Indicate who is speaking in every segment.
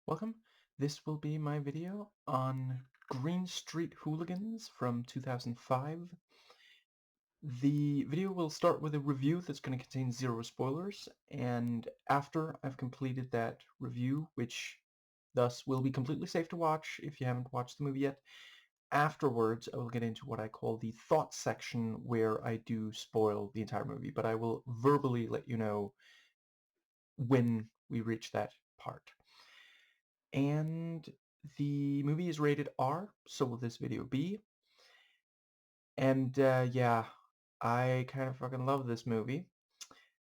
Speaker 1: Welcome. This will be my video on Green Street Hooligans from 2005. The video will start with a review that's going to contain zero spoilers, and after I've completed that review, which thus will be completely safe to watch if you haven't watched the movie yet, afterwards I will get into what I call the thought section, where I do spoil the entire movie, but I will verbally let you know when we reach that part. And the movie is rated R, so will this video be. And yeah, I kind of fucking love this movie.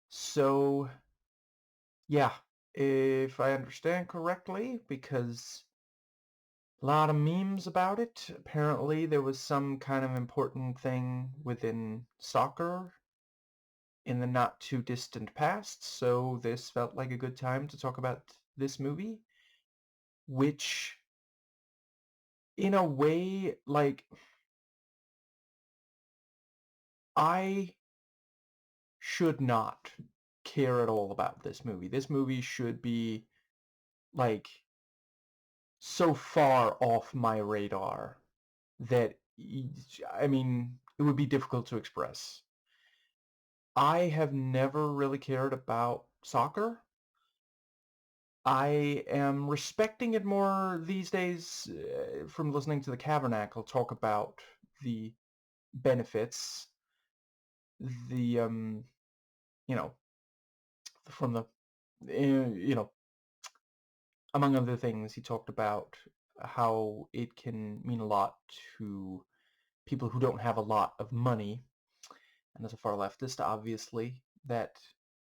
Speaker 1: So yeah, if I understand correctly, because a lot of memes about it, apparently there was some kind of important thing within soccer in the not too distant past, so this felt like a good time to talk about this movie, which in a way, like, I should not care at all about this movie. This movie should be, like, so far off my radar that, I mean, it would be difficult to express. I have never really cared about soccer. I am respecting it more these days from listening to the Tabernacle talk about the benefits, the, you know, from the, you know, among other things, he talked about how it can mean a lot to people who don't have a lot of money. And as a far leftist, obviously, that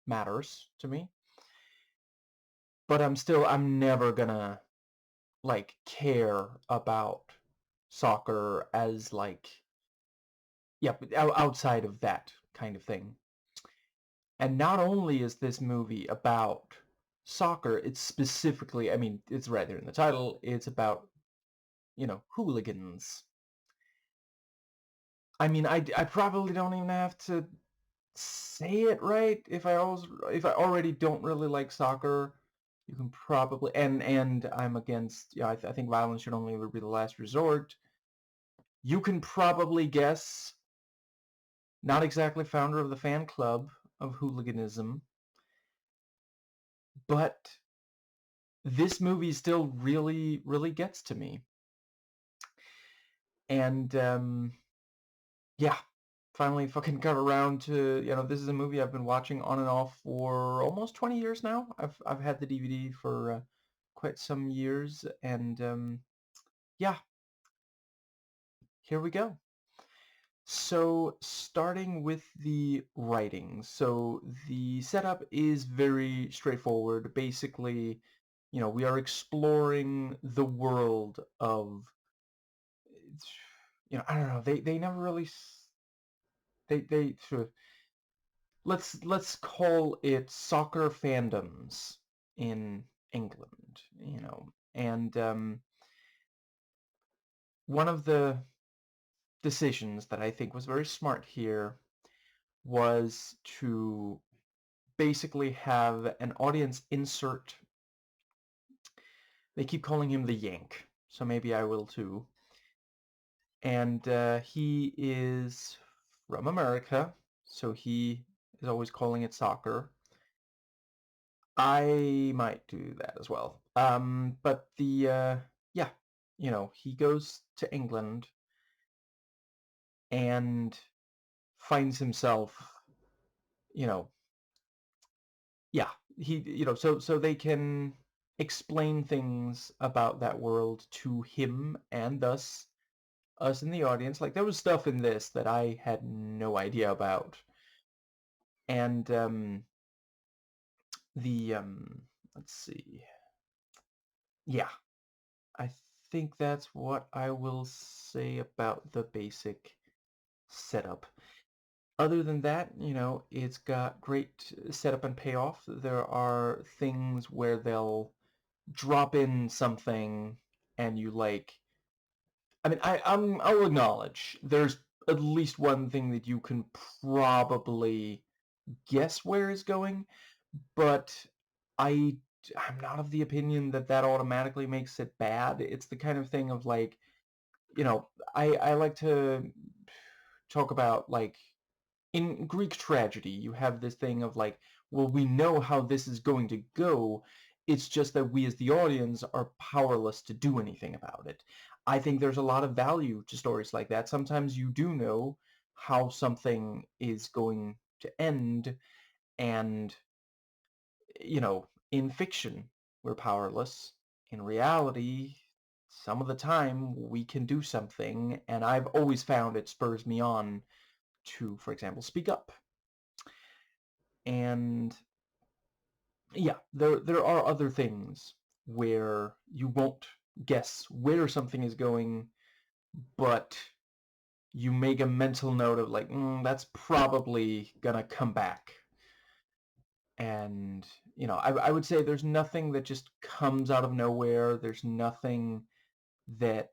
Speaker 1: matters to me. But I'm never gonna, like, care about soccer as, like, yeah, outside of that kind of thing. And not only is this movie about soccer, it's specifically, I mean, it's right there in the title, it's about, hooligans. I mean, I probably don't even have to say it right if I already don't really like soccer. You can probably, and I'm against, yeah, I think violence should only ever be the last resort. You can probably guess, not exactly founder of the fan club of hooliganism, but this movie still really, really gets to me. And yeah, finally fucking got around to, this is a movie I've been watching on and off for almost 20 years now. I've had the DVD for quite some years, and yeah, here we go. So starting with the writing. So the setup is very straightforward. Basically, we are exploring the world of, I don't know, they never really, they sort of, let's call it soccer fandoms in England, and one of the decisions that I think was very smart here was to basically have an audience insert. They keep calling him the Yank, so maybe I will too. And he is from America, so he is always calling it soccer. I might do that as well. But yeah, he goes to England and finds himself, you know, yeah, so they can explain things about that world to him and thus us in the audience. Like, there was stuff in this that I had no idea about. And let's see. Yeah, I think that's what I will say about the basic setup. Other than that, it's got great setup and payoff. There are things where they'll drop in something and you, like, I mean, I'll acknowledge there's at least one thing that you can probably guess where it's going, but I I'm not of the opinion that that automatically makes it bad. It's the kind of thing of like, I like to talk about like in Greek tragedy, you have this thing of like, well, we know how this is going to go. It's just that we as the audience are powerless to do anything about it. I think there's a lot of value to stories like that. Sometimes you do know how something is going to end, and, in fiction, we're powerless. In reality, some of the time we can do something, and I've always found it spurs me on to, for example, speak up. And yeah, there are other things where you won't guess where something is going, but you make a mental note of like, that's probably gonna come back. And, I would say there's nothing that just comes out of nowhere. There's nothing that,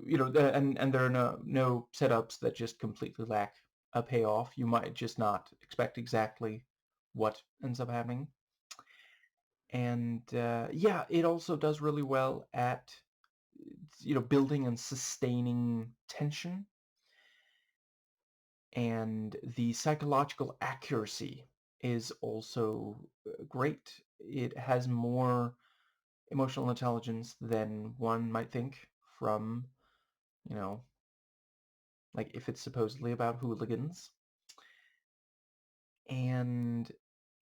Speaker 1: and there are no setups that just completely lack a payoff. You might just not expect exactly what ends up happening. And yeah, it also does really well at building and sustaining tension, and the psychological accuracy is also great. It has more emotional intelligence than one might think from, you know, like if it's supposedly about hooligans. And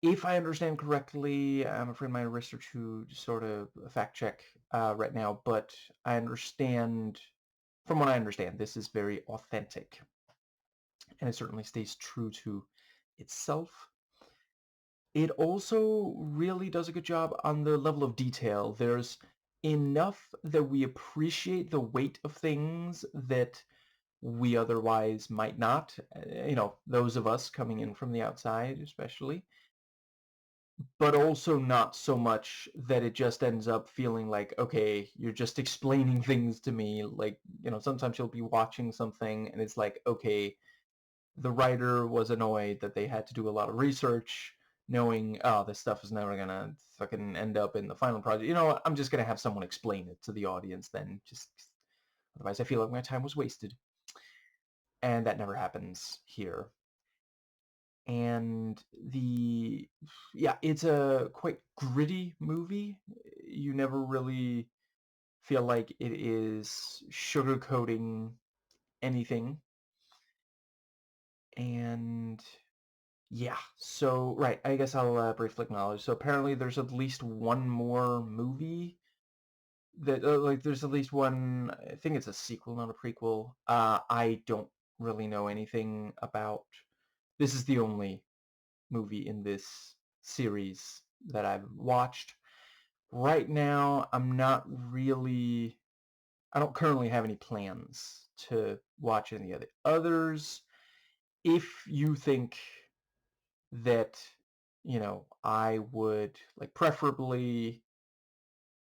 Speaker 1: if I understand correctly, I'm afraid my wrists are too sort of fact check right now, but from what I understand, this is very authentic, and it certainly stays true to itself. It also really does a good job on the level of detail. There's enough that we appreciate the weight of things that we otherwise might not, those of us coming in from the outside especially, but also not so much that it just ends up feeling like, okay, you're just explaining things to me. Like, sometimes you'll be watching something and it's like, okay, the writer was annoyed that they had to do a lot of research knowing, oh, this stuff is never gonna fucking end up in the final project. You know what? I'm just gonna have someone explain it to the audience then, just otherwise I feel like my time was wasted. And that never happens here. And yeah, it's a quite gritty movie. You never really feel like it is sugarcoating anything. And yeah, so right, I guess I'll briefly acknowledge. So apparently there's at least one more movie that like there's at least one. I think it's a sequel, not a prequel. I don't really know anything about. This is the only movie in this series that I've watched. Right now, I don't currently have any plans to watch any of the others. If you think that, I would like preferably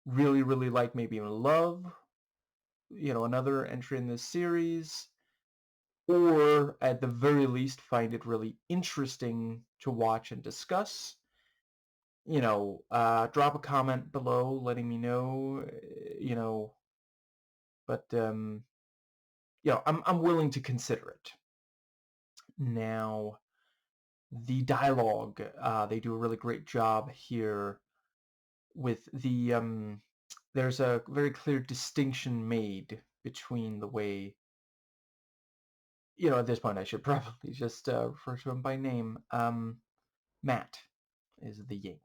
Speaker 1: really, really like, maybe even love, another entry in this series, or at the very least find it really interesting to watch and discuss, drop a comment below letting me know, but I'm willing to consider it. Now, the dialogue, they do a really great job here with there's a very clear distinction made between the way, at this point I should probably just refer to him by name. Matt is the Yank.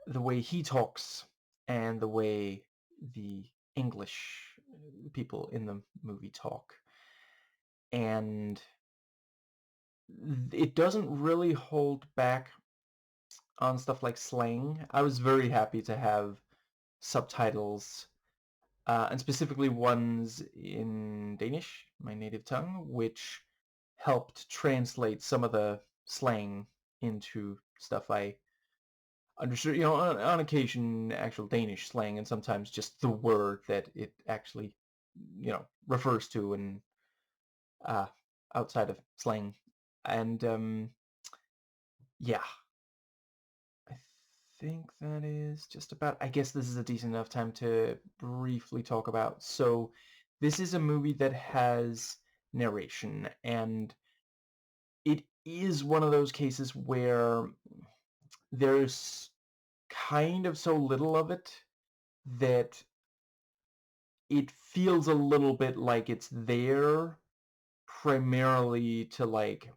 Speaker 1: The way he talks and the way the English people in the movie talk. And it doesn't really hold back on stuff like slang. I was very happy to have subtitles, and specifically ones in Danish, my native tongue, which helped translate some of the slang into stuff I understood, on occasion actual Danish slang, and sometimes just the word that it actually, refers to, and uh, outside of slang. And yeah, think that is just about... I guess this is a decent enough time to briefly talk about. So this is a movie that has narration, and it is one of those cases where there's kind of so little of it that it feels a little bit like it's there primarily to, like,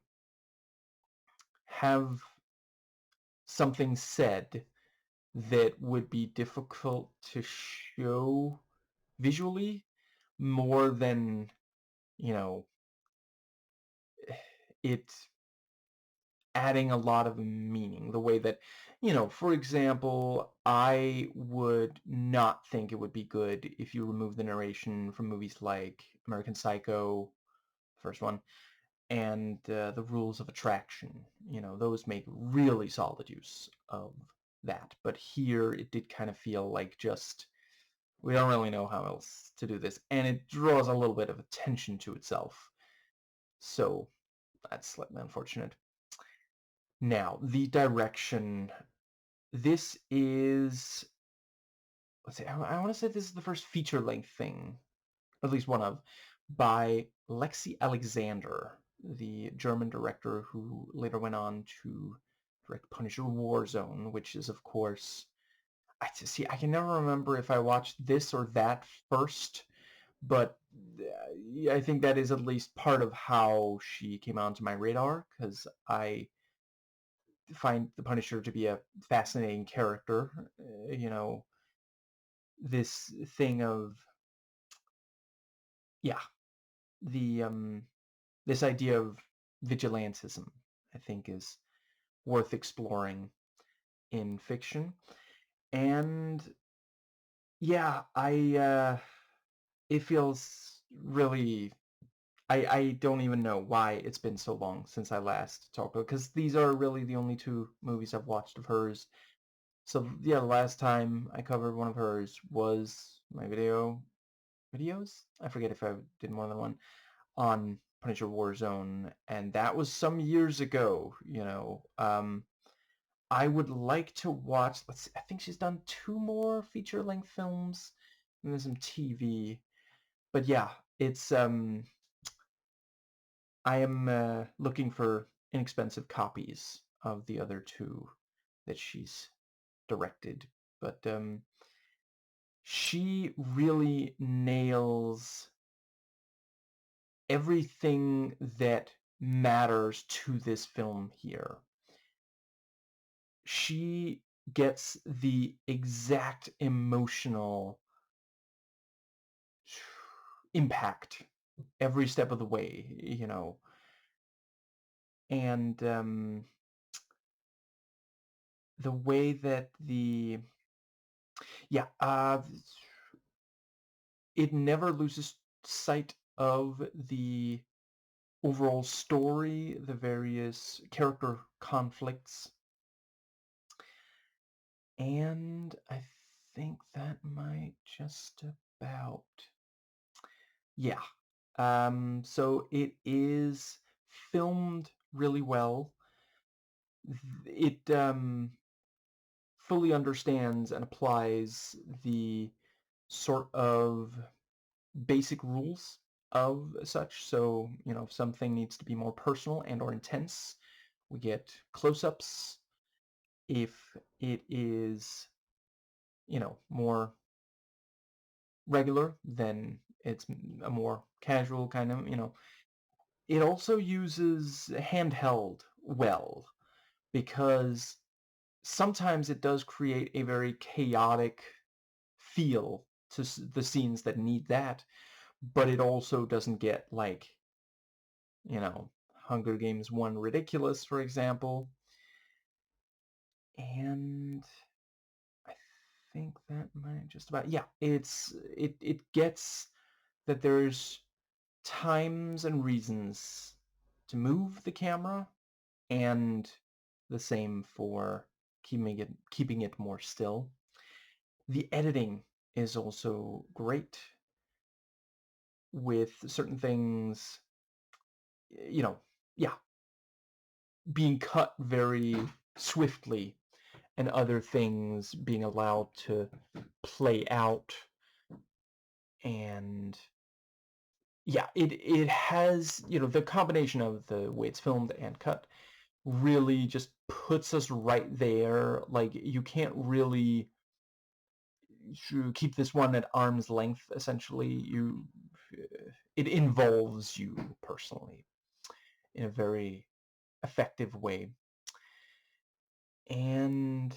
Speaker 1: have something said that would be difficult to show visually, more than, you know, it adding a lot of meaning. The way that, for example, I would not think it would be good if you remove the narration from movies like American Psycho, first one, and The Rules of Attraction. Those make really solid use of that. But here it did kind of feel like just, we don't really know how else to do this, and it draws a little bit of attention to itself. So that's slightly unfortunate. Now, the direction. This is, let's see, I want to say this is the first feature-length thing, at least one of, by Lexi Alexander, the German director who later went on to direct Punisher Warzone, which is, of course... I can never remember if I watched this or that first, but I think that is at least part of how she came onto my radar, because I find the Punisher to be a fascinating character. This thing of, yeah, the this idea of vigilantism, I think, is worth exploring in fiction. And yeah, it feels really... I don't even know why it's been so long since I last talked about, because these are really the only two movies I've watched of hers. So yeah, the last time I covered one of hers was my videos? I forget if I did more than one, on Punisher Warzone, and that was some years ago. I would like to watch, let's see, I think she's done 2 more feature-length films, and there's some TV. But yeah, it's I am looking for inexpensive copies of the other 2 that she's directed. But she really nails everything that matters to this film here. She gets the exact emotional impact every step of the way, and the way that it never loses sight of the overall story, the various character conflicts, and I think that might just about... Yeah. So it is filmed really well. It fully understands and applies the sort of basic rules of such. So, if something needs to be more personal and or intense, we get close-ups. If it is, more regular, then it's a more casual kind of, It also uses handheld well, because sometimes it does create a very chaotic feel to the scenes that need that, but it also doesn't get, like, Hunger Games 1 ridiculous, for example. And I think that might just about... Yeah, it gets that there's times and reasons to move the camera, and the same for keeping it more still. The editing is also great, with certain things, yeah, being cut very swiftly and other things being allowed to play out. And yeah, it has, the combination of the way it's filmed and cut really just puts us right there. Like, you can't really keep this one at arm's length, essentially. It involves you personally in a very effective way. And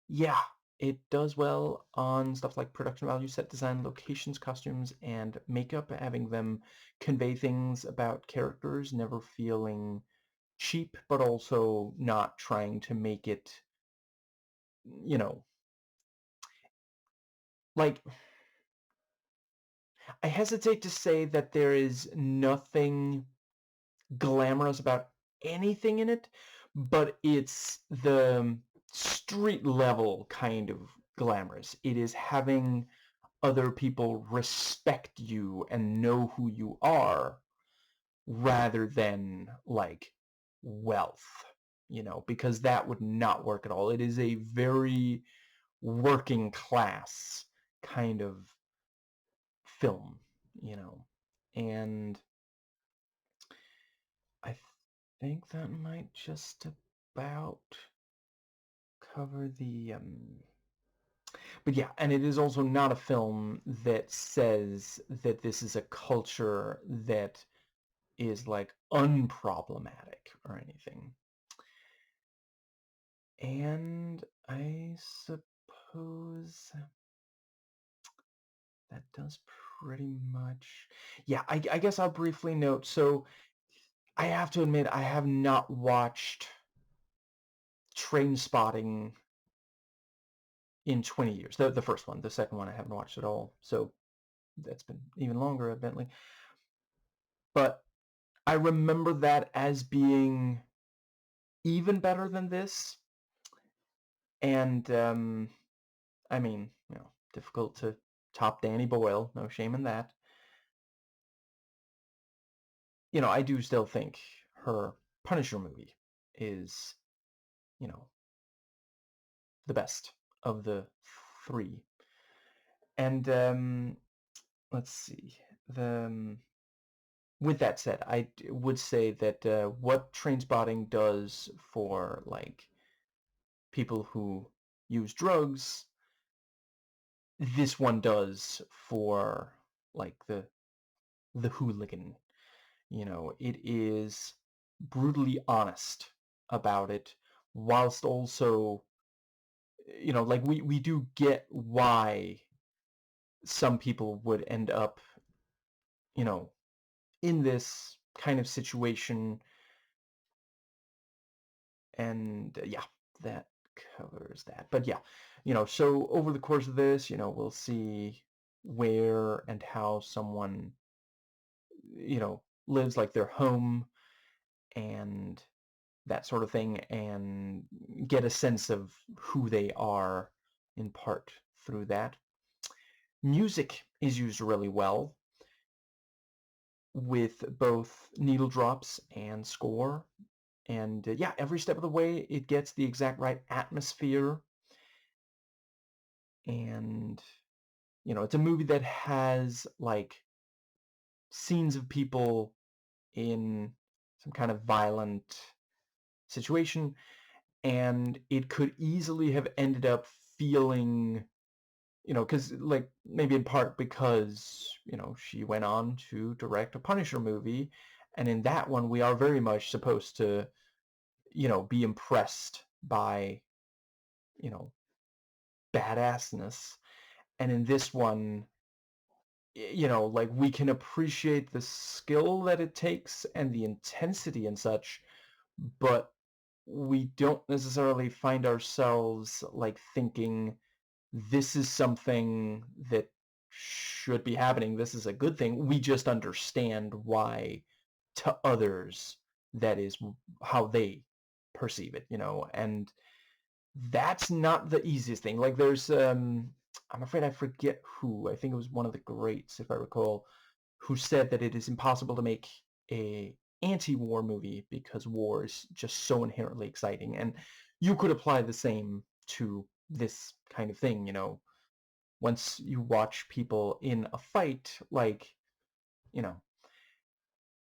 Speaker 1: yeah, it does well on stuff like production value, set design, locations, costumes, and makeup, having them convey things about characters, never feeling cheap, but also not trying to make it, like, I hesitate to say that there is nothing glamorous about anything in it, but it's the street level kind of glamorous. It is having other people respect you and know who you are rather than like wealth, because that would not work at all. It is a very working class kind of film, and I think that might just about cover the but yeah, and it is also not a film that says that this is a culture that is like unproblematic or anything. And I suppose that does pretty much, yeah, I guess I'll briefly note. So I have to admit, I have not watched Trainspotting in 20 years. The first one. The second one I haven't watched at all. So that's been even longer, evidently. But I remember that as being even better than this. And, I mean, difficult to top Danny Boyle. No shame in that. I do still think her Punisher movie is, the best of the three. And let's see. With that said, I would say that what Trainspotting does for like people who use drugs, this one does for like the hooligan. It is brutally honest about it, whilst also, like we do get why some people would end up, in this kind of situation. And yeah, that covers that. But yeah, so over the course of this, we'll see where and how someone, lives, like their home and that sort of thing, and get a sense of who they are in part through that. Music is used really well with both needle drops and score. And yeah, every step of the way, it gets the exact right atmosphere. And, it's a movie that has, like, scenes of people in some kind of violent situation, and it could easily have ended up feeling, because, like, maybe in part because, she went on to direct a Punisher movie, and in that one, we are very much supposed to, be impressed by, badassness. And in this one, like, we can appreciate the skill that it takes and the intensity and such, but we don't necessarily find ourselves like thinking this is something that should be happening, this is a good thing. We just understand why to others that is how they perceive it, and that's not the easiest thing. Like, there's I'm afraid I forget who. I think it was one of the greats, if I recall, who said that it is impossible to make a anti-war movie because war is just so inherently exciting. And you could apply the same to this kind of thing, you know. Once you watch people in a fight, like, you know,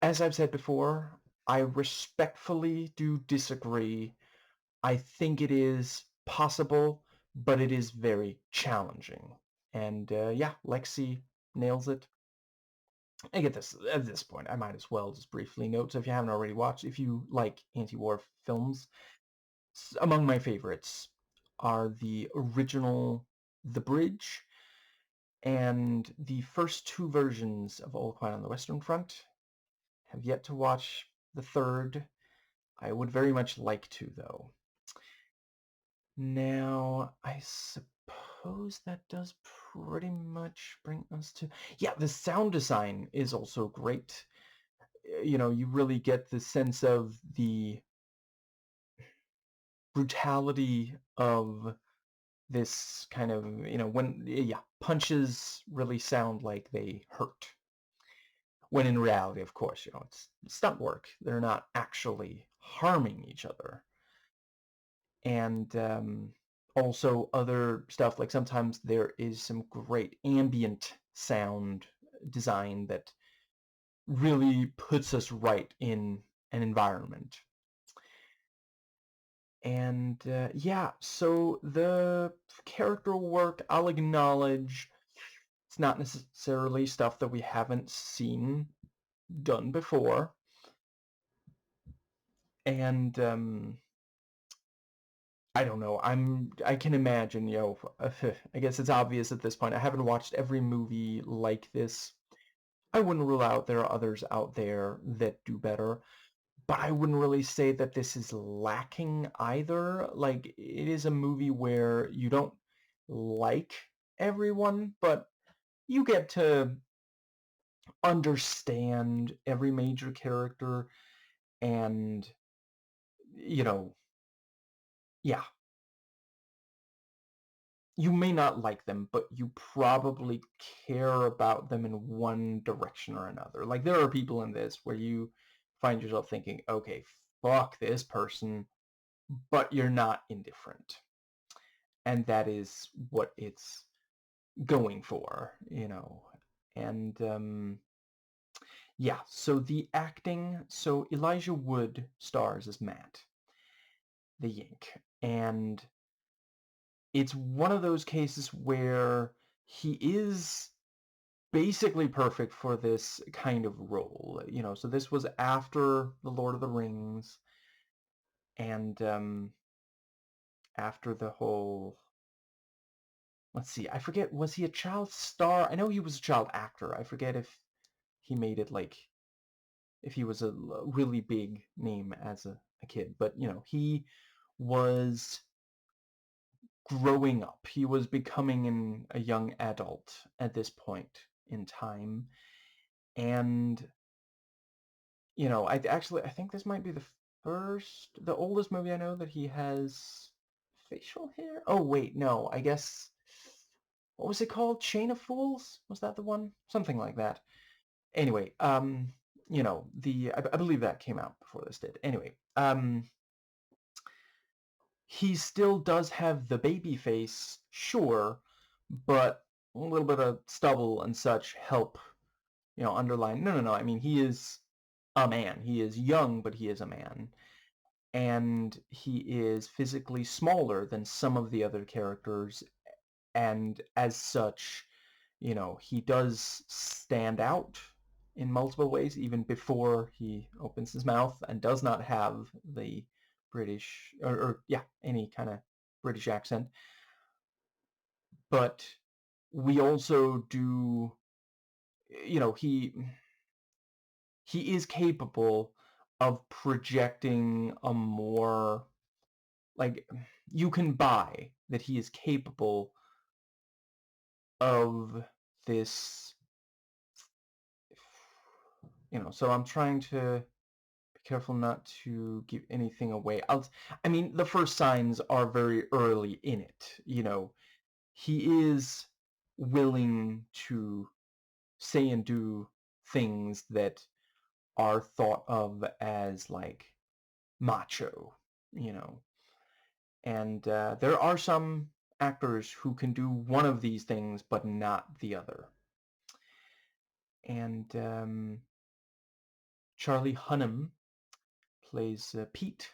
Speaker 1: as I've said before, I respectfully do disagree. I think it is possible, but it is very challenging. And yeah, Lexi nails it. I get this at this point. I might as well just briefly note, so if you haven't already watched, if you like anti-war films, among my favorites are the original The Bridge and the first two versions of All Quiet on the Western Front. Have yet to watch the third. I would very much like to, though. Now, I suppose that does pretty much bring us to... Yeah, the sound design is also great. You know, you really get the sense of the brutality of this kind of, you know, when, yeah, punches really sound like they hurt. When in reality, of course, you know, it's stunt work. They're not actually harming each other. And also other stuff, like sometimes there is some great ambient sound design that really puts us right in an environment. And yeah, so the character work, I'll acknowledge, it's not necessarily stuff that we haven't seen done before. And I don't know, I can imagine, you know, I guess it's obvious at this point, I haven't watched every movie like this. I wouldn't rule out there are others out there that do better, but I wouldn't really say that this is lacking either. Like, it is a movie where you don't like everyone, but you get to understand every major character and, you know, yeah. You may not like them, but you probably care about them in one direction or another. Like, there are people in this where you find yourself thinking, okay, fuck this person, but you're not indifferent. And that is what it's going for, you know. And yeah, so the acting, so Elijah Wood stars as Matt, the Yink, and it's one of those cases where he is basically perfect for this kind of role, you know. So this was after The Lord of the Rings, and after the whole, let's see, I forget, was he a child star? I know he was a child actor. I forget if he made it, like, if he was a really big name as a kid, but you know, he was growing up. He was becoming a young adult at this point in time, and you know, I think this might be the oldest movie I know that he has facial hair. Oh wait, no, I guess, what was it called? Chain of Fools? Was that the one? Something like that. Anyway, you know, I believe that came out before this did. Anyway, he still does have the baby face, sure, but a little bit of stubble and such help, you know, underline. No. I mean, he is a man. He is young, but he is a man. And he is physically smaller than some of the other characters, and as such, you know, he does stand out in multiple ways even before he opens his mouth, and does not have the British, or yeah, any kind of British accent. But we also do, you know, he is capable of projecting a more, like, you can buy that he is capable of this, you know. So I'm trying to be careful not to give anything away. I mean, the first signs are very early in it, you know. He is willing to say and do things that are thought of as, like, macho, you know. And there are some actors who can do one of these things but not the other. And Charlie Hunnam plays Pete,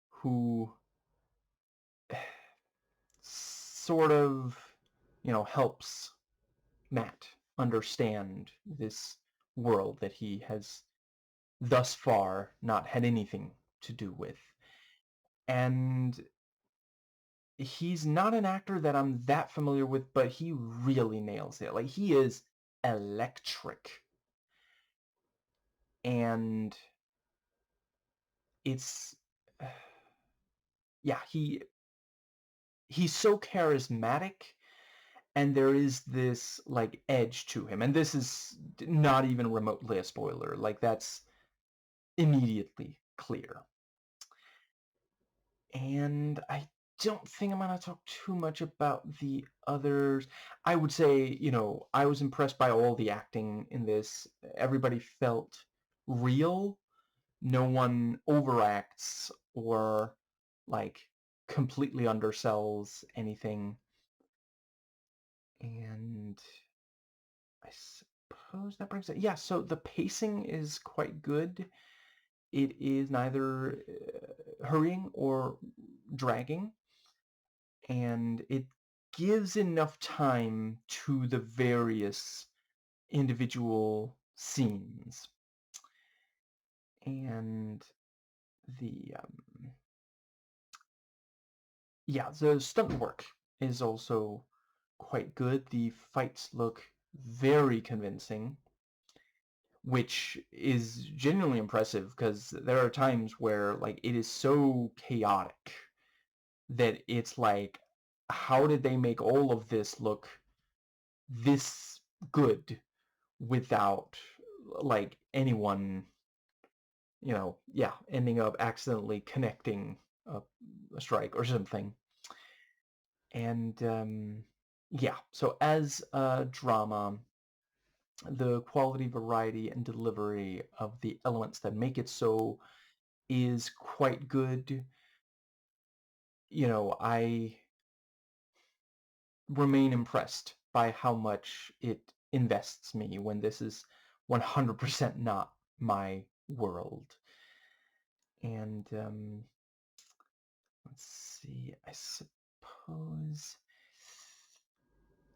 Speaker 1: who sort of, helps Matt understand this world that he has thus far not had anything to do with. And he's not an actor that I'm that familiar with, but he really nails it. Like, he is electric. And it's yeah, he's so charismatic, and there is this like edge to him, and this is not even remotely a spoiler. Like, that's immediately clear. And I don't think I'm going to talk too much about the others. I would say, I was impressed by all the acting in this. Everybody felt real. No one overacts or, like, completely undersells anything. And I suppose that brings it... Yeah, so the pacing is quite good. It is neither hurrying or dragging, and it gives enough time to the various individual scenes. And the the stunt work is also quite good. The fights look very convincing, which is genuinely impressive, because there are times where, like, it is so chaotic that it's like, how did they make all of this look this good without, like, anyone, ending up accidentally connecting a strike or something. And so as a drama, the quality, variety, and delivery of the elements that make it so is quite good. I remain impressed by how much it invests me when this is 100% not my world. And let's see, I suppose...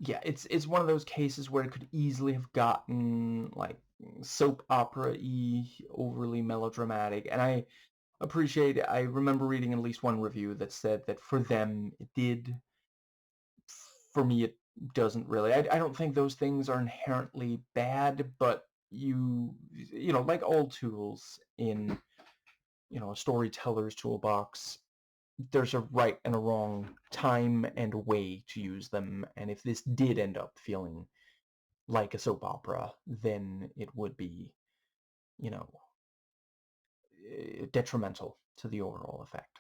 Speaker 1: Yeah, it's one of those cases where it could easily have gotten, like, soap opera-y, overly melodramatic, and I appreciate it. I remember reading at least one review that said that for them it did. For me, it doesn't really. I don't think those things are inherently bad, but like all tools in, a storyteller's toolbox, there's a right and a wrong time and way to use them, and if this did end up feeling like a soap opera, then it would be, detrimental to the overall effect.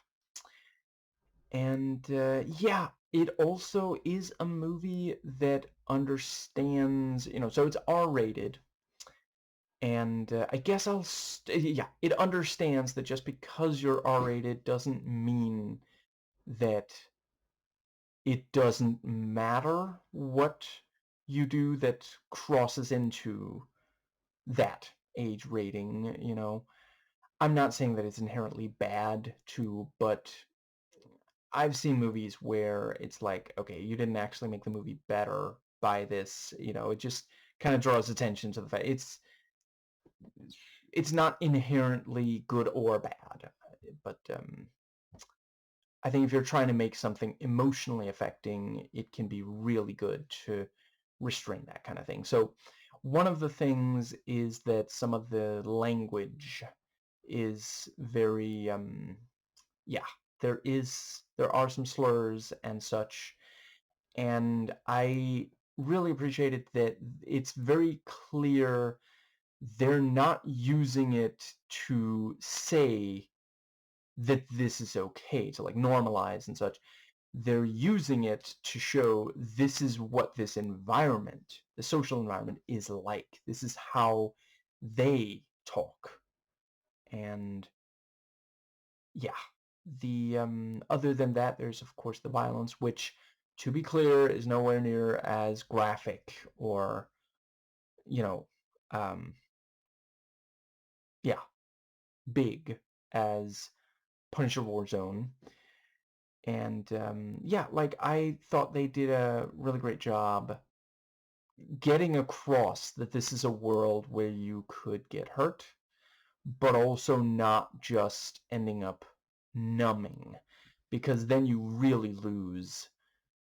Speaker 1: And it also is a movie that understands, so it's R-rated, and I guess it understands that just because you're R-rated doesn't mean that it doesn't matter what you do that crosses into that age rating. I'm not saying that it's inherently bad too, but I've seen movies where it's like, okay, you didn't actually make the movie better by this. It just kind of draws attention to the fact it's not inherently good or bad, but I think if you're trying to make something emotionally affecting, it can be really good to restrain that kind of thing. So one of the things is that some of the language is very, there are some slurs and such, and I really appreciated that it's very clear they're not using it to say that this is okay, to like normalize and such. They're using it to show this is what this environment, the social environment, is like. This is how they talk. And yeah, The other than that, there's of course the violence, which, to be clear, is nowhere near as graphic or, you know, um, yeah, big as Punisher Warzone. And yeah, like, I thought they did a really great job getting across that this is a world where you could get hurt, but also not just ending up numbing, because then you really lose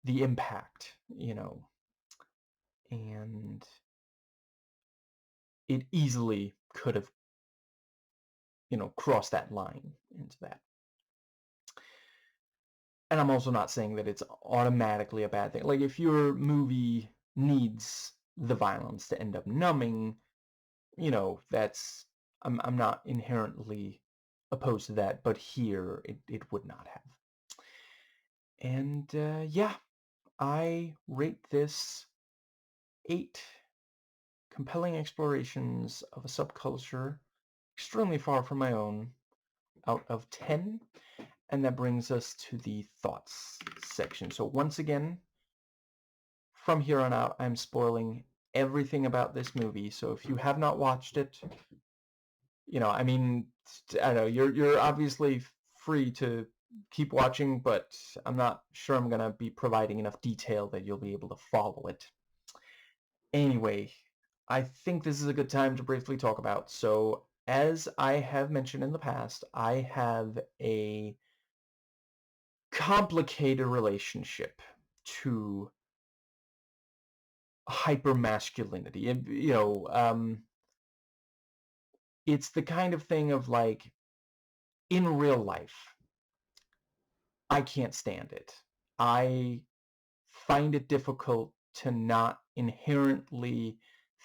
Speaker 1: the impact, and it easily could have, crossed that line into that. And I'm also not saying that it's automatically a bad thing. Like, if your movie needs the violence to end up numbing, that's, I'm not inherently opposed to that, but here it would not have. And yeah, I rate this 8 compelling explorations of a subculture extremely far from my own out of 10. And that brings us to the thoughts section. So once again, from here on out, I'm spoiling everything about this movie. So if you have not watched it, I mean, I don't know, you're obviously free to keep watching, but I'm not sure I'm gonna be providing enough detail that you'll be able to follow it. Anyway, I think this is a good time to briefly talk about. So, as I have mentioned in the past, I have a complicated relationship to hypermasculinity. And, it's the kind of thing of, like, in real life, I can't stand it. I find it difficult to not inherently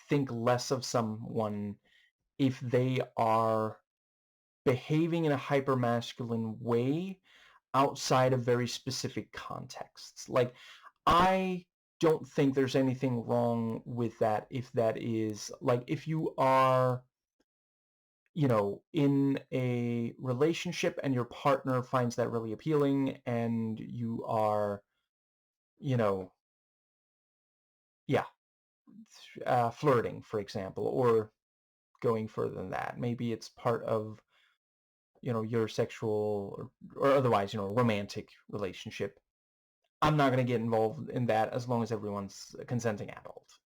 Speaker 1: think less of someone if they are behaving in a hypermasculine way outside of very specific contexts. Like, I don't think there's anything wrong with that if that is, like, if you are, in a relationship and your partner finds that really appealing, and you are, yeah, flirting, for example, or going further than that. Maybe it's part of, your sexual or otherwise, romantic relationship. I'm not going to get involved in that as long as everyone's a consenting adult.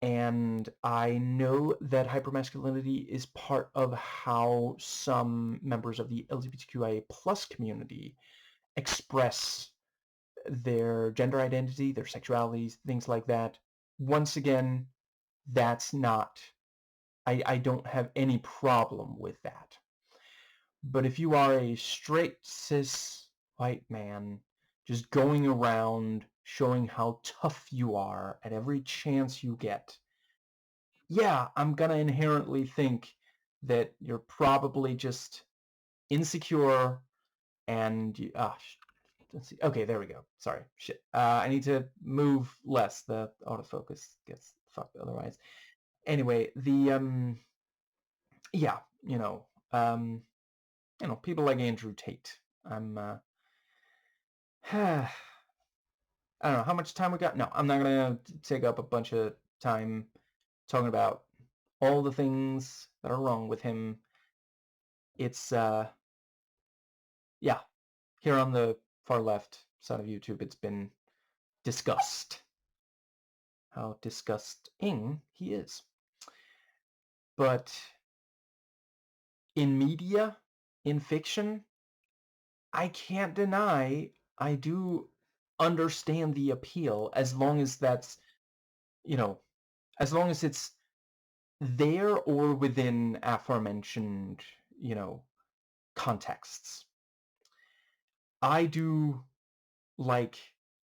Speaker 1: And I know that hypermasculinity is part of how some members of the LGBTQIA plus community express their gender identity, their sexualities, things like that. Once again, that's not, I don't have any problem with that. But if you are a straight cis white man just going around showing how tough you are at every chance you get, yeah, I'm gonna inherently think that you're probably just insecure and let's see. Okay, there we go. Sorry, shit. I need to move less. The autofocus gets fucked otherwise. Anyway, the yeah, people like Andrew Tate. I'm I don't know how much time we got. No, I'm not gonna take up a bunch of time talking about all the things that are wrong with him. It's yeah, here on the far left side of YouTube, it's been discussed how disgusting he is. But in media, in fiction, I can't deny I do understand the appeal, as long as that's, as long as it's there or within aforementioned, contexts. I do like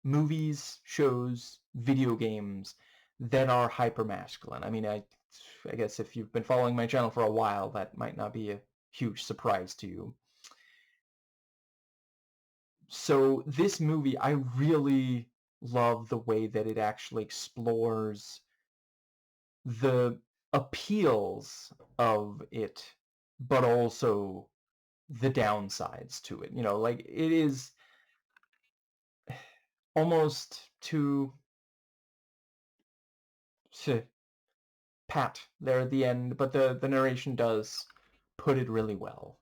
Speaker 1: movies, shows, video games that are hyper-masculine. I mean, I guess if you've been following my channel for a while, that might not be a huge surprise to you. So this movie, I really love the way that it actually explores the appeals of it, but also the downsides to it. You know, like, it is almost to pat there at the end, but the narration does put it really well.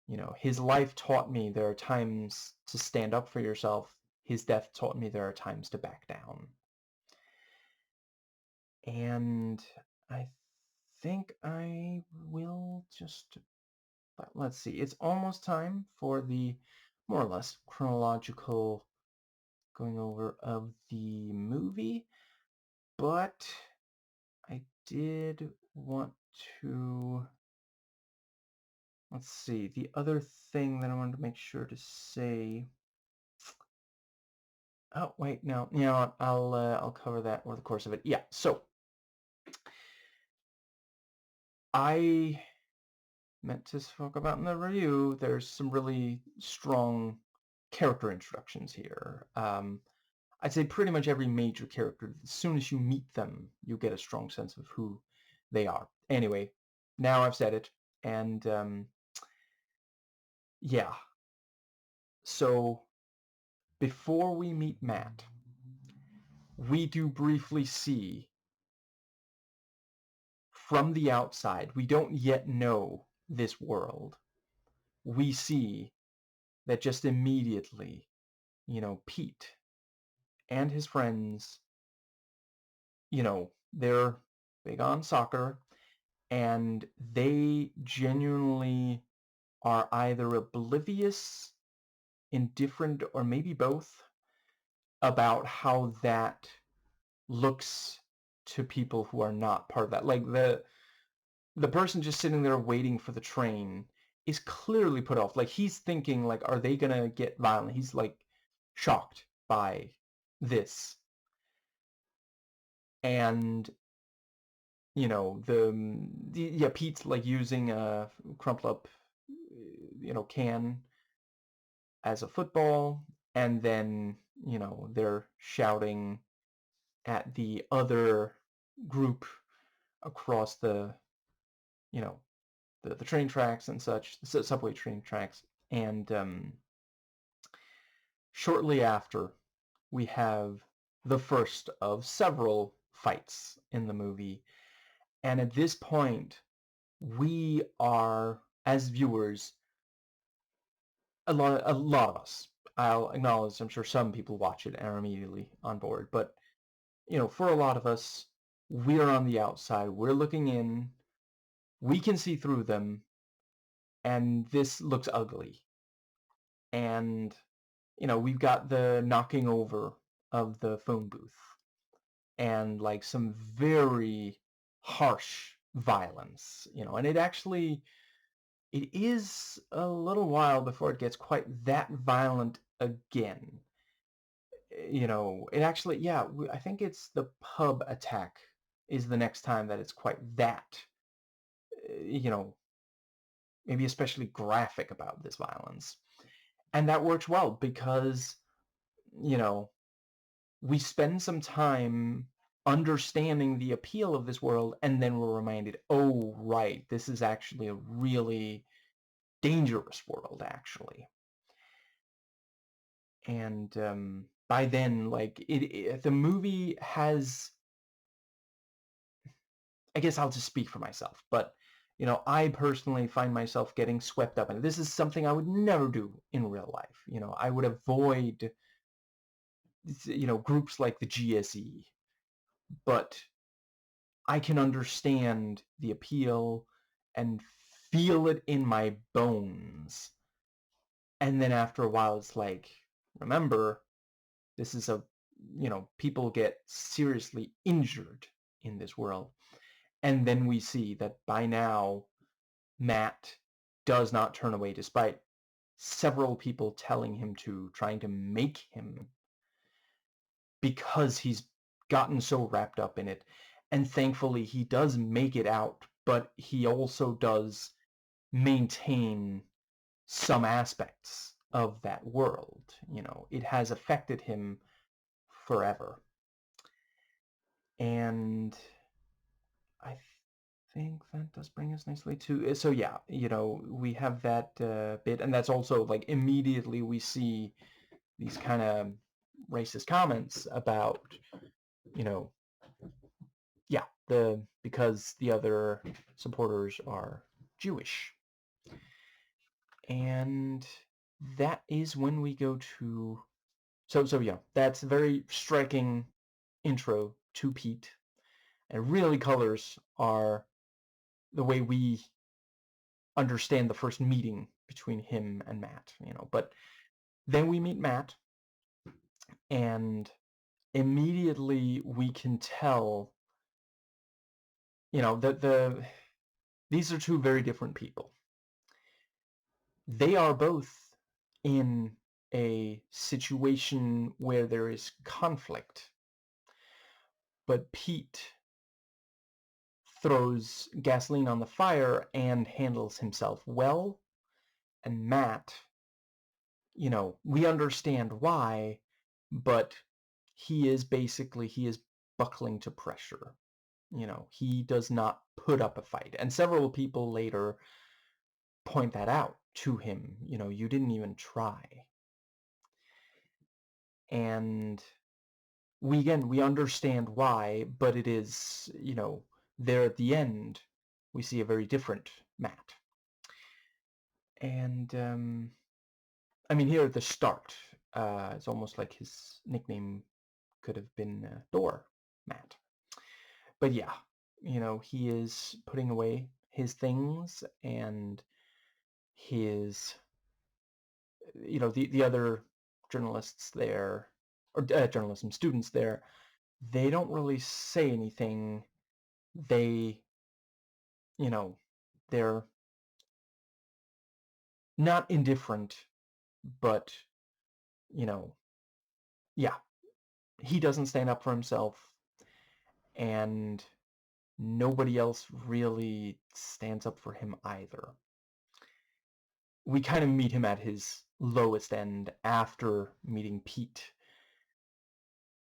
Speaker 1: You know, his life taught me there are times to stand up for yourself. His death taught me there are times to back down. And I think I will just... let's see. It's almost time for the more or less chronological going over of the movie. But I did want to... let's see. The other thing that I wanted to make sure to say... oh, wait, no. You know what? I'll cover that over the course of it. Yeah, so I meant to talk about in the review, there's some really strong character introductions here. I'd say pretty much every major character, as soon as you meet them, you get a strong sense of who they are. Anyway, now I've said it, and yeah. So before we meet Matt, we do briefly see from the outside, we don't yet know this world. We see that just immediately, you know, Pete and his friends, you know, they're big on soccer, and they genuinely are either oblivious, indifferent, or maybe both about how that looks to people who are not part of that. Like, the person just sitting there waiting for the train is clearly put off. Like, he's thinking, like, are they gonna get violent? He's, like, shocked by this. And, you know, yeah, Pete's, like, using a crumpled up, you know, can as a football, and then, you know, they're shouting at the other group across the, you know, the train tracks and such, the subway train tracks. And shortly after, we have the first of several fights in the movie. And at this point, we are, as viewers, a lot of us, I'll acknowledge, I'm sure some people watch it and are immediately on board, but, you know, for a lot of us, we're on the outside, we're looking in, we can see through them, and this looks ugly. And, you know, we've got the knocking over of the phone booth, and, like, some very harsh violence, you know, and it is a little while before it gets quite that violent again. You know, it actually, yeah, I think it's the pub attack is the next time that it's quite that, you know, maybe especially graphic about this violence. And that works well because, you know, we spend some time understanding the appeal of this world, and then we're reminded, oh, right, this is actually a really dangerous world, actually. And by then, like, the movie has... I guess I'll just speak for myself, but, you know, I personally find myself getting swept up in it. This is something I would never do in real life. You know, I would avoid, you know, groups like the GSE, but I can understand the appeal and feel it in my bones. And then after a while, it's like, remember, this is a, you know, people get seriously injured in this world. And then we see that by now, Matt does not turn away despite several people telling him to, trying to make him, because he's gotten so wrapped up in it. And thankfully he does make it out, but he also does maintain some aspects of that world. You know, it has affected him forever. And I think that does bring us nicely to... So yeah, you know, we have that bit, and that's also, like, immediately we see these kind of racist comments about, you know, yeah, because the other supporters are Jewish. And that is when we go to... So yeah, that's a very striking intro to Pete. And really colors are the way we understand the first meeting between him and Matt, you know. But then we meet Matt, and immediately we can tell, you know, that these are two very different people. They are both in a situation where there is conflict, but Pete throws gasoline on the fire and handles himself well, and Matt, you know, we understand why, but he is buckling to pressure. You know, he does not put up a fight. And several people later point that out to him. You know, you didn't even try. And we understand why, but it is, you know, there at the end, we see a very different Matt. And, I mean, here at the start, it's almost like his nickname could have been Door Matt. But yeah, you know, he is putting away his things, and his, you know, the other journalists there, or journalism students there, they don't really say anything. They, you know, they're not indifferent, but, you know, yeah, he doesn't stand up for himself, and nobody else really stands up for him either. We kind of meet him at his lowest end after meeting Pete,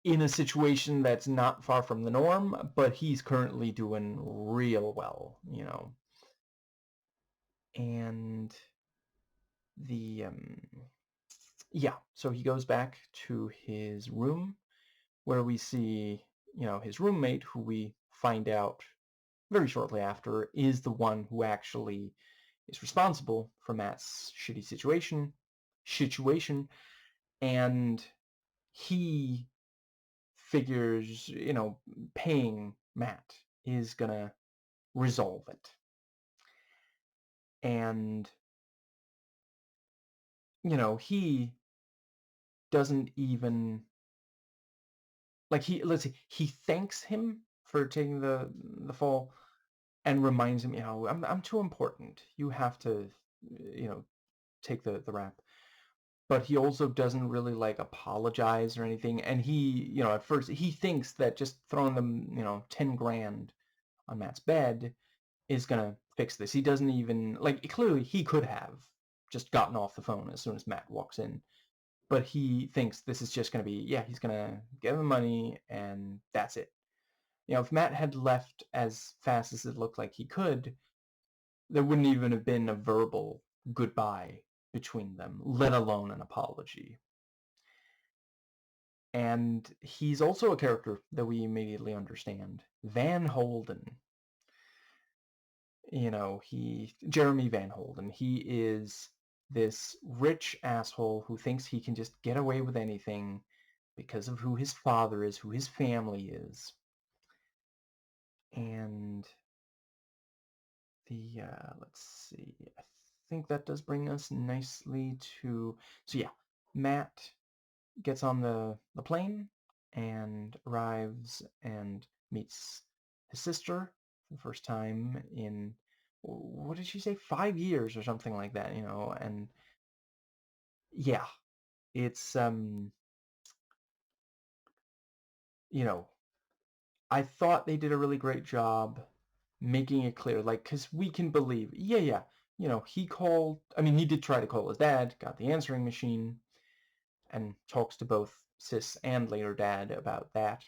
Speaker 1: in a situation that's not far from the norm, but he's currently doing real well, you know. And the yeah, so he goes back to his room, where we see, you know, his roommate, who we find out very shortly after is the one who actually is responsible for Matt's shitty situation, and he figures, you know, paying Matt is gonna resolve it. And, you know, he doesn't even, like, let's see, he thanks him for taking the fall, and reminds him, you know, I'm too important. You have to, you know, take the rap. But he also doesn't really, like, apologize or anything. And he, you know, at first he thinks that just throwing them, you know, 10 grand on Matt's bed is gonna fix this. He doesn't even, like, clearly he could have just gotten off the phone as soon as Matt walks in, but he thinks this is just gonna be, yeah, he's gonna give him money and that's it. You know, if Matt had left as fast as it looked like he could, there wouldn't even have been a verbal goodbye between them, let alone an apology. And he's also a character that we immediately understand, Van Holden. You know, Jeremy Van Holden, he is this rich asshole who thinks he can just get away with anything because of who his father is, who his family is. And let's see, I think that does bring us nicely to, so yeah, Matt gets on the plane and arrives and meets his sister for the first time in, what did she say, 5 years or something like that, you know. And yeah, it's you know, I thought they did a really great job making it clear, like, because we can believe, yeah, you know, he called, I mean, he did try to call his dad, got the answering machine, and talks to both sis and later dad about that.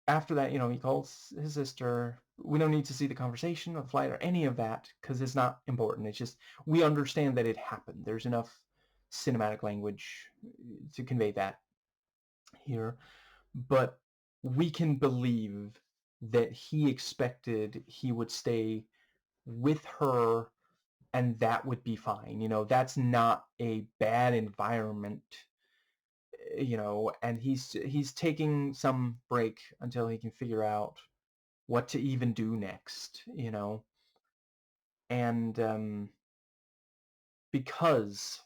Speaker 1: after that, you know, he calls his sister. We don't need to see the conversation or the flight or any of that because it's not important. It's just we understand that it happened. There's enough cinematic language to convey that here. But we can believe that he expected he would stay with her and that would be fine. You know, that's not a bad environment, you know, and he's taking some break until he can figure out what to even do next, you know. And because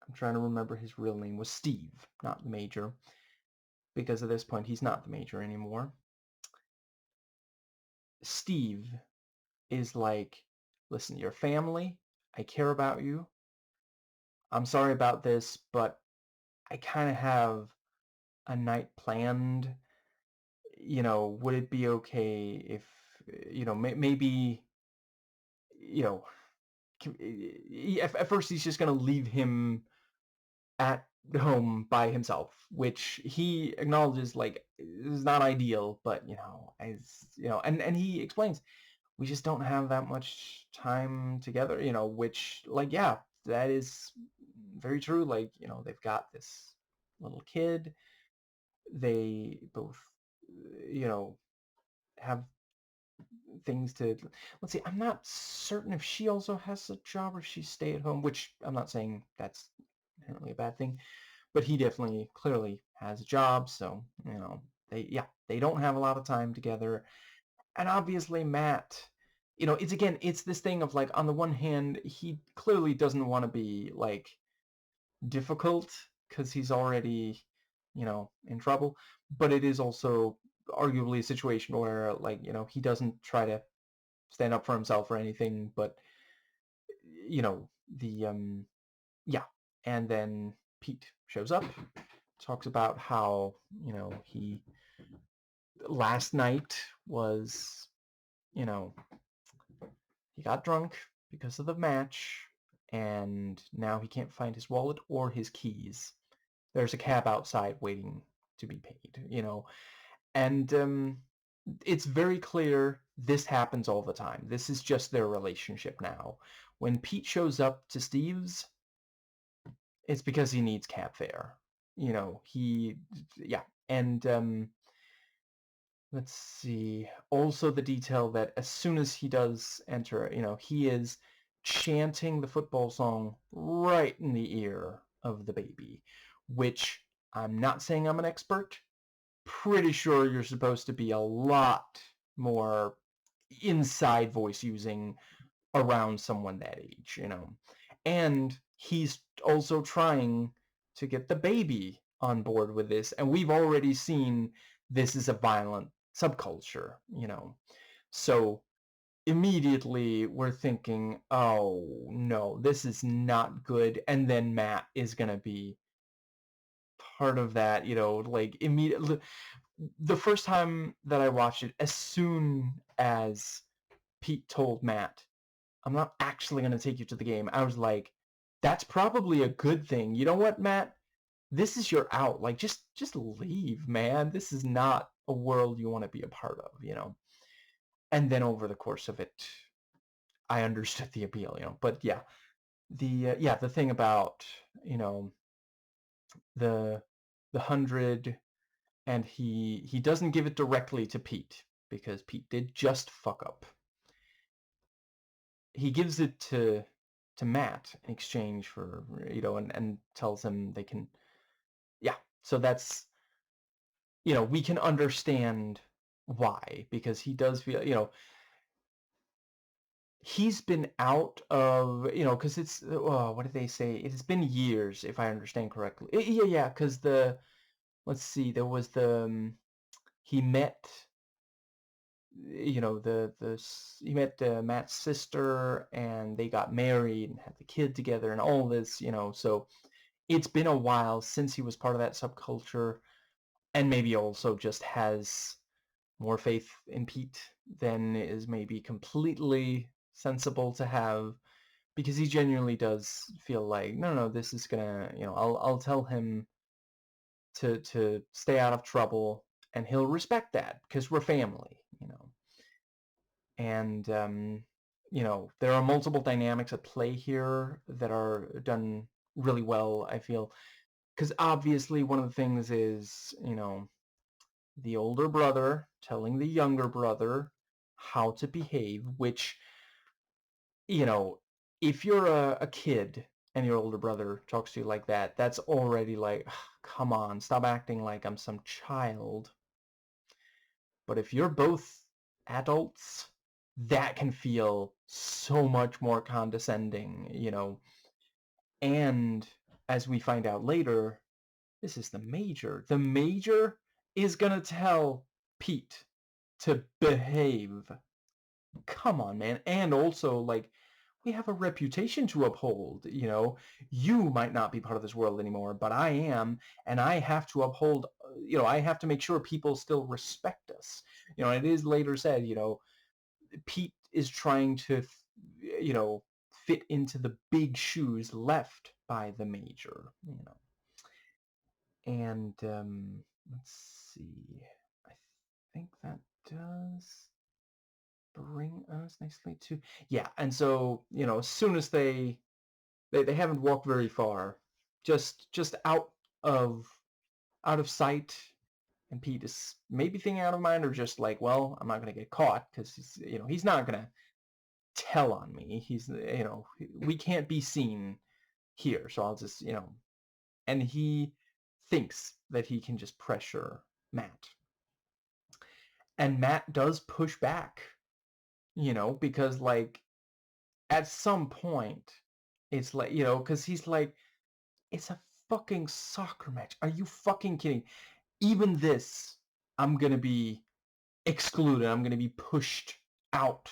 Speaker 1: I'm trying to remember his real name was Steve, not the Major, because at this point he's not the Major anymore. Steve is like, listen, your family, I care about you. I'm sorry about this, but I kind of have a night planned. You know, would it be okay if, you know, maybe, you know, at first he's just going to leave him at home by himself, which he acknowledges like is not ideal, but you know, as you know, and he explains we just don't have that much time together, you know, which like yeah, that is very true. Like, you know, they've got this little kid. They both, you know, have things to let's see, I'm not certain if she also has a job or she stay at home, which I'm not saying that's inherently a bad thing, but he definitely clearly has a job, so you know they don't have a lot of time together. And obviously Matt, you know, it's this thing of like on the one hand he clearly doesn't want to be like difficult because he's already, you know, in trouble, but it is also arguably a situation where like, you know, he doesn't try to stand up for himself or anything, but you know, the yeah. And then Pete shows up, talks about how, you know, he last night was, you know, he got drunk because of the match and now he can't find his wallet or his keys. There's a cab outside waiting to be paid, you know. And it's very clear this happens all the time. This is just their relationship now. When Pete shows up to Steve's, it's because he needs cab fare. You know, yeah. And let's see. Also the detail that as soon as he does enter, you know, he is chanting the football song right in the ear of the baby, which I'm not saying I'm an expert. Pretty sure you're supposed to be a lot more inside voice using around someone that age, you know. And he's also trying to get the baby on board with this, and we've already seen this is a violent subculture, you know. So immediately we're thinking, oh no, this is not good. And then Matt is going to be part of that, you know, like immediately. The first time that I watched it, as soon as Pete told Matt, I'm not actually going to take you to the game, I was like, that's probably a good thing. You know what, Matt? This is your out. Like, just leave, man. This is not a world you want to be a part of, you know? And then over the course of it, I understood the appeal, you know? But yeah, the thing about, you know, the 100, and he doesn't give it directly to Pete because Pete did just fuck up. He gives it to Matt in exchange for, you know, and tells him they can, yeah. So that's, you know, we can understand why, because he does feel, you know, he's been out of, you know, because it's, oh, what did they say? It's been years, if I understand correctly. Yeah, because let's see, there was he met, you know, he met Matt's sister and they got married and had the kid together and all this, you know, so it's been a while since he was part of that subculture, and maybe also just has more faith in Pete than is maybe completely sensible to have, because he genuinely does feel like, no, this is gonna, you know, I'll tell him to stay out of trouble, and he'll respect that because we're family, you know. And you know, there are multiple dynamics at play here that are done really well, I feel, because obviously one of the things is, you know, the older brother telling the younger brother how to behave, which, you know, if you're a kid and your older brother talks to you like that, that's already like, come on, stop acting like I'm some child. But if you're both adults, that can feel so much more condescending, you know. And as we find out later, this is the major. The major is gonna tell Pete to behave. Come on, man. And also, like, we have a reputation to uphold, you know. You might not be part of this world anymore, but I am, and I have to uphold, you know, I have to make sure people still respect us. You know, it is later said, you know, Pete is trying to, you know, fit into the big shoes left by the major, you know. And let's see. I think that does bring us nicely to, yeah. And so, you know, as soon as they haven't walked very far, just of out of sight, and Pete is maybe thinking out of mind, or just like, well, I'm not gonna get caught because he's, you know, he's not gonna tell on me. He's, you know, we can't be seen here, so I'll just, you know. And he thinks that he can just pressure Matt. And Matt does push back, you know, because, like, at some point, it's like, you know, because he's like, it's a fucking soccer match. Are you fucking kidding? Even this, I'm gonna be excluded. I'm gonna be pushed out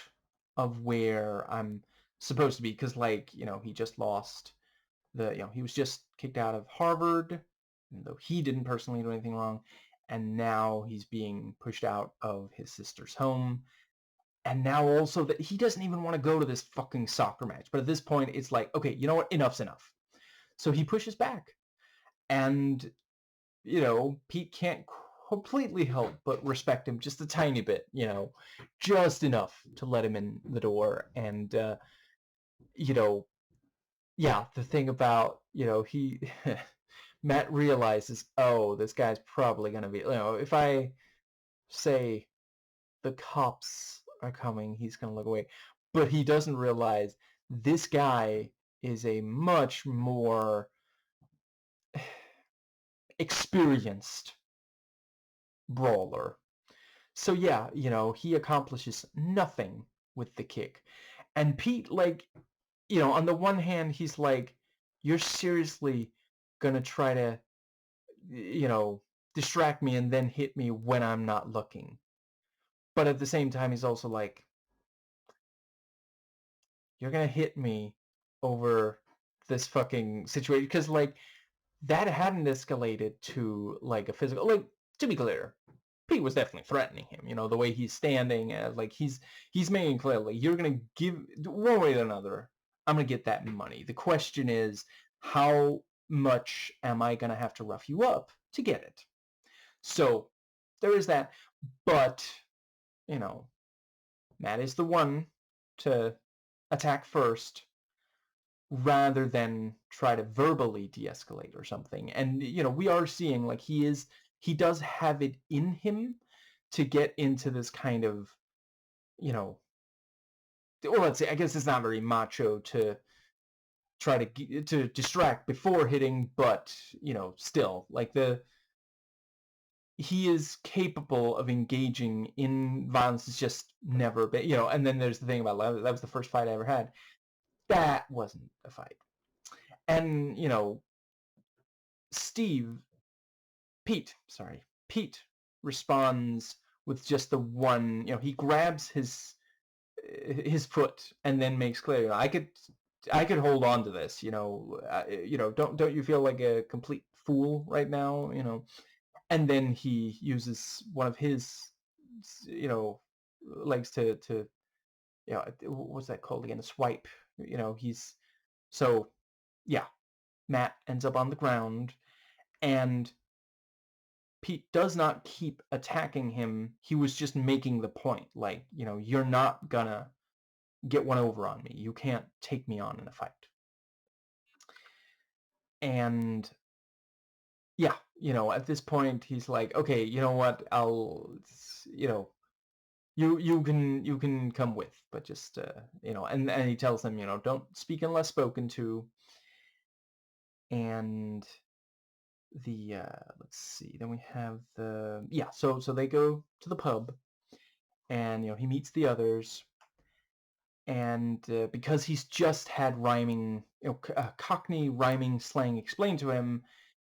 Speaker 1: of where I'm supposed to be, because, like, you know, he just lost you know, he was just kicked out of Harvard, even though he didn't personally do anything wrong, and now he's being pushed out of his sister's home. And now also that he doesn't even want to go to this fucking soccer match. But at this point, it's like, okay, you know what? Enough's enough. So he pushes back. And, you know, Pete can't completely help but respect him just a tiny bit, you know, just enough to let him in the door. And, you know, yeah, the thing about, you know, he Matt realizes, oh, this guy's probably gonna be, you know, if I say the cops are coming, he's gonna look away. But he doesn't realize this guy is a much more experienced brawler. So yeah, you know, he accomplishes nothing with the kick. And Pete, like, you know, on the one hand, he's like, you're seriously gonna try to, you know, distract me and then hit me when I'm not looking. But at the same time, he's also like, you're gonna hit me over this fucking situation. Because, like, that hadn't escalated to, like, a physical, like, to be clear, Pete was definitely threatening him, you know, the way he's standing, like, he's making clear, like, you're gonna give, one way or another, I'm gonna get that money. The question is, how much am I gonna have to rough you up to get it? So there is that. But, you know, Matt is the one to attack first, rather than try to verbally de-escalate or something. And, you know, we are seeing, like, he does have it in him to get into this kind of, you know, or let's say, I guess it's not very macho to try to distract before hitting, but, you know, still, like, he is capable of engaging in violence. It's just never been, you know. And then there's the thing about that was the first fight I ever had. That wasn't a fight. And, you know, Steve Pete responds with just the one, you know, he grabs his foot and then makes clear, you know, I could hold on to this, you know, don't you feel like a complete fool right now, you know? And then he uses one of his, you know, legs to, you know, what's that called again? A swipe, you know, so yeah, Matt ends up on the ground. And Pete does not keep attacking him. He was just making the point, like, you're not gonna get one over on me. You can't take me on in a fight. And yeah, at this point he's like, okay, you know what? You can come with, but just and he tells them, don't speak unless spoken to. And the let's see, then we have so they go to the pub, and he meets the others, and because he's just had rhyming, Cockney rhyming slang explained to him,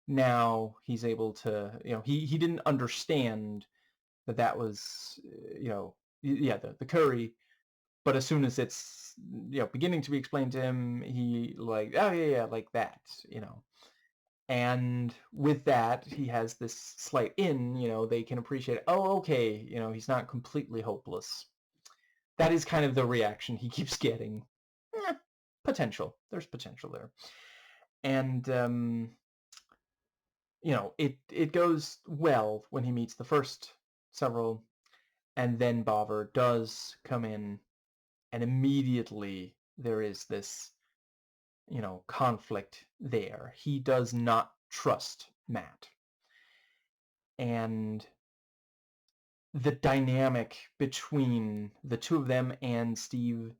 Speaker 1: now he's able to, he didn't understand that was, the curry, but as soon as it's, beginning to be explained to him, he like, oh yeah, like that, and with that, he has this slight in, they can appreciate, oh, okay, he's not completely hopeless. That is kind of the reaction he keeps getting. Potential. There's potential there. And, it goes well when he meets the first several, and then Bobber does come in, and immediately there is this, conflict there. He does not trust Matt. And the dynamic between the two of them and Steve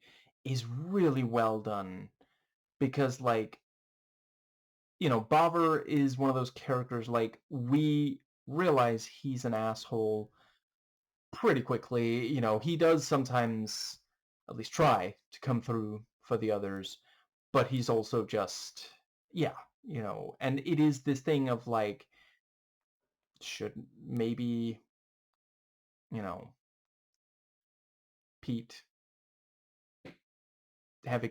Speaker 1: is really well done, because, like, Bobber is one of those characters, like, we realize he's an asshole pretty quickly. He does sometimes at least try to come through for the others, but he's also just, and it is this thing of, like, should maybe, Pete have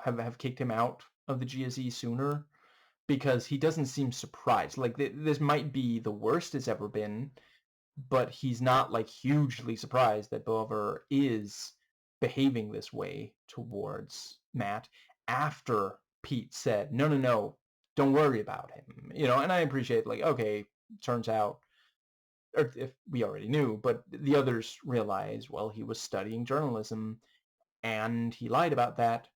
Speaker 1: have kicked him out of the GSE sooner, because he doesn't seem surprised. Like, this might be the worst it's ever been, but he's not, like, hugely surprised that Bobber is behaving this way towards Matt after Pete said, no, don't worry about him. And I appreciate, like, okay, turns out, or if we already knew, but the others realize, well, he was studying journalism and he lied about that,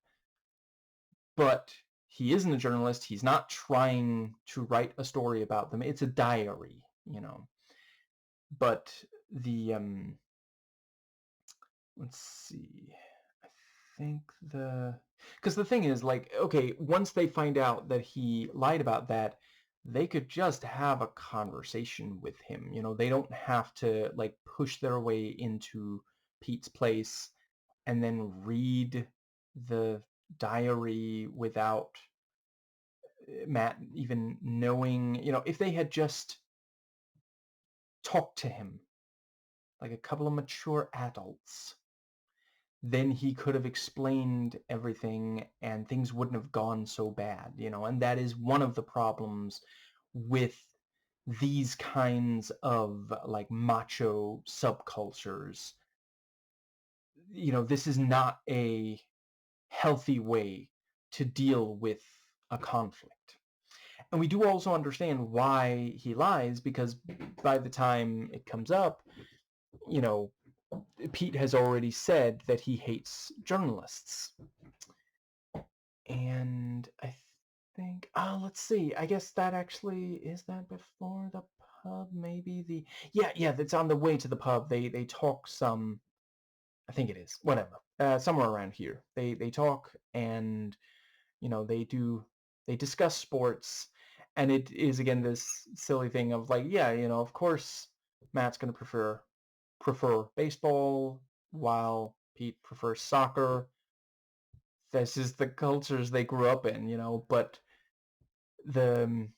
Speaker 1: but he isn't a journalist. He's not trying to write a story about them. It's a diary, But the, let's see, I think because the thing is, like, okay, once they find out that he lied about that, they could just have a conversation with him. They don't have to, like, push their way into Pete's place and then read the diary without Matt even knowing. If they had just talked to him like a couple of mature adults, then he could have explained everything and things wouldn't have gone so bad, and that is one of the problems with these kinds of, like, macho subcultures. This is not a healthy way to deal with a conflict. And we do also understand why he lies, because by the time it comes up, Pete has already said that he hates journalists. And I think, let's see, I guess that actually, is that before the pub? Maybe yeah, that's on the way to the pub. They talk some, I think it is, whatever, somewhere around here. They talk, and, they discuss sports, and it is, again, this silly thing of, like, yeah, of course Matt's going to prefer baseball, while Pete prefers soccer. This is the cultures they grew up in, but the,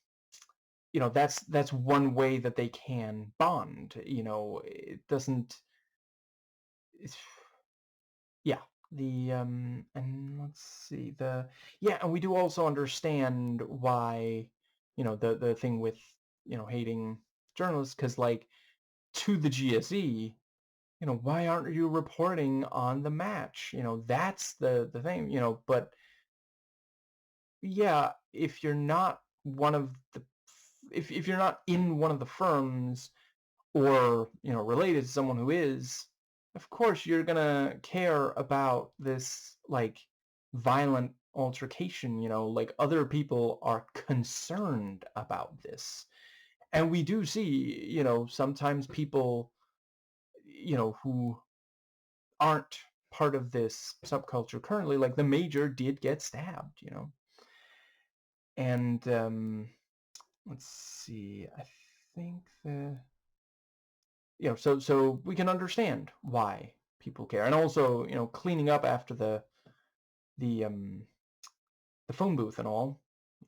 Speaker 1: that's one way that they can bond. It doesn't, it's, yeah, and let's see, and we do also understand why, the thing with, hating journalists, because, like, to the GSE, why aren't you reporting on the match? That's the thing, but yeah, if you're not one of the if you're not in one of the firms or, you know, related to someone who is, of course you're gonna care about this, like, violent altercation, you know, like other people are concerned about this. And we do see, you know, sometimes people, you know, who aren't part of this subculture currently, like the Major did get stabbed, you know. And let's see, I think you know, so we can understand why people care. And also, you know, cleaning up after the phone booth and all,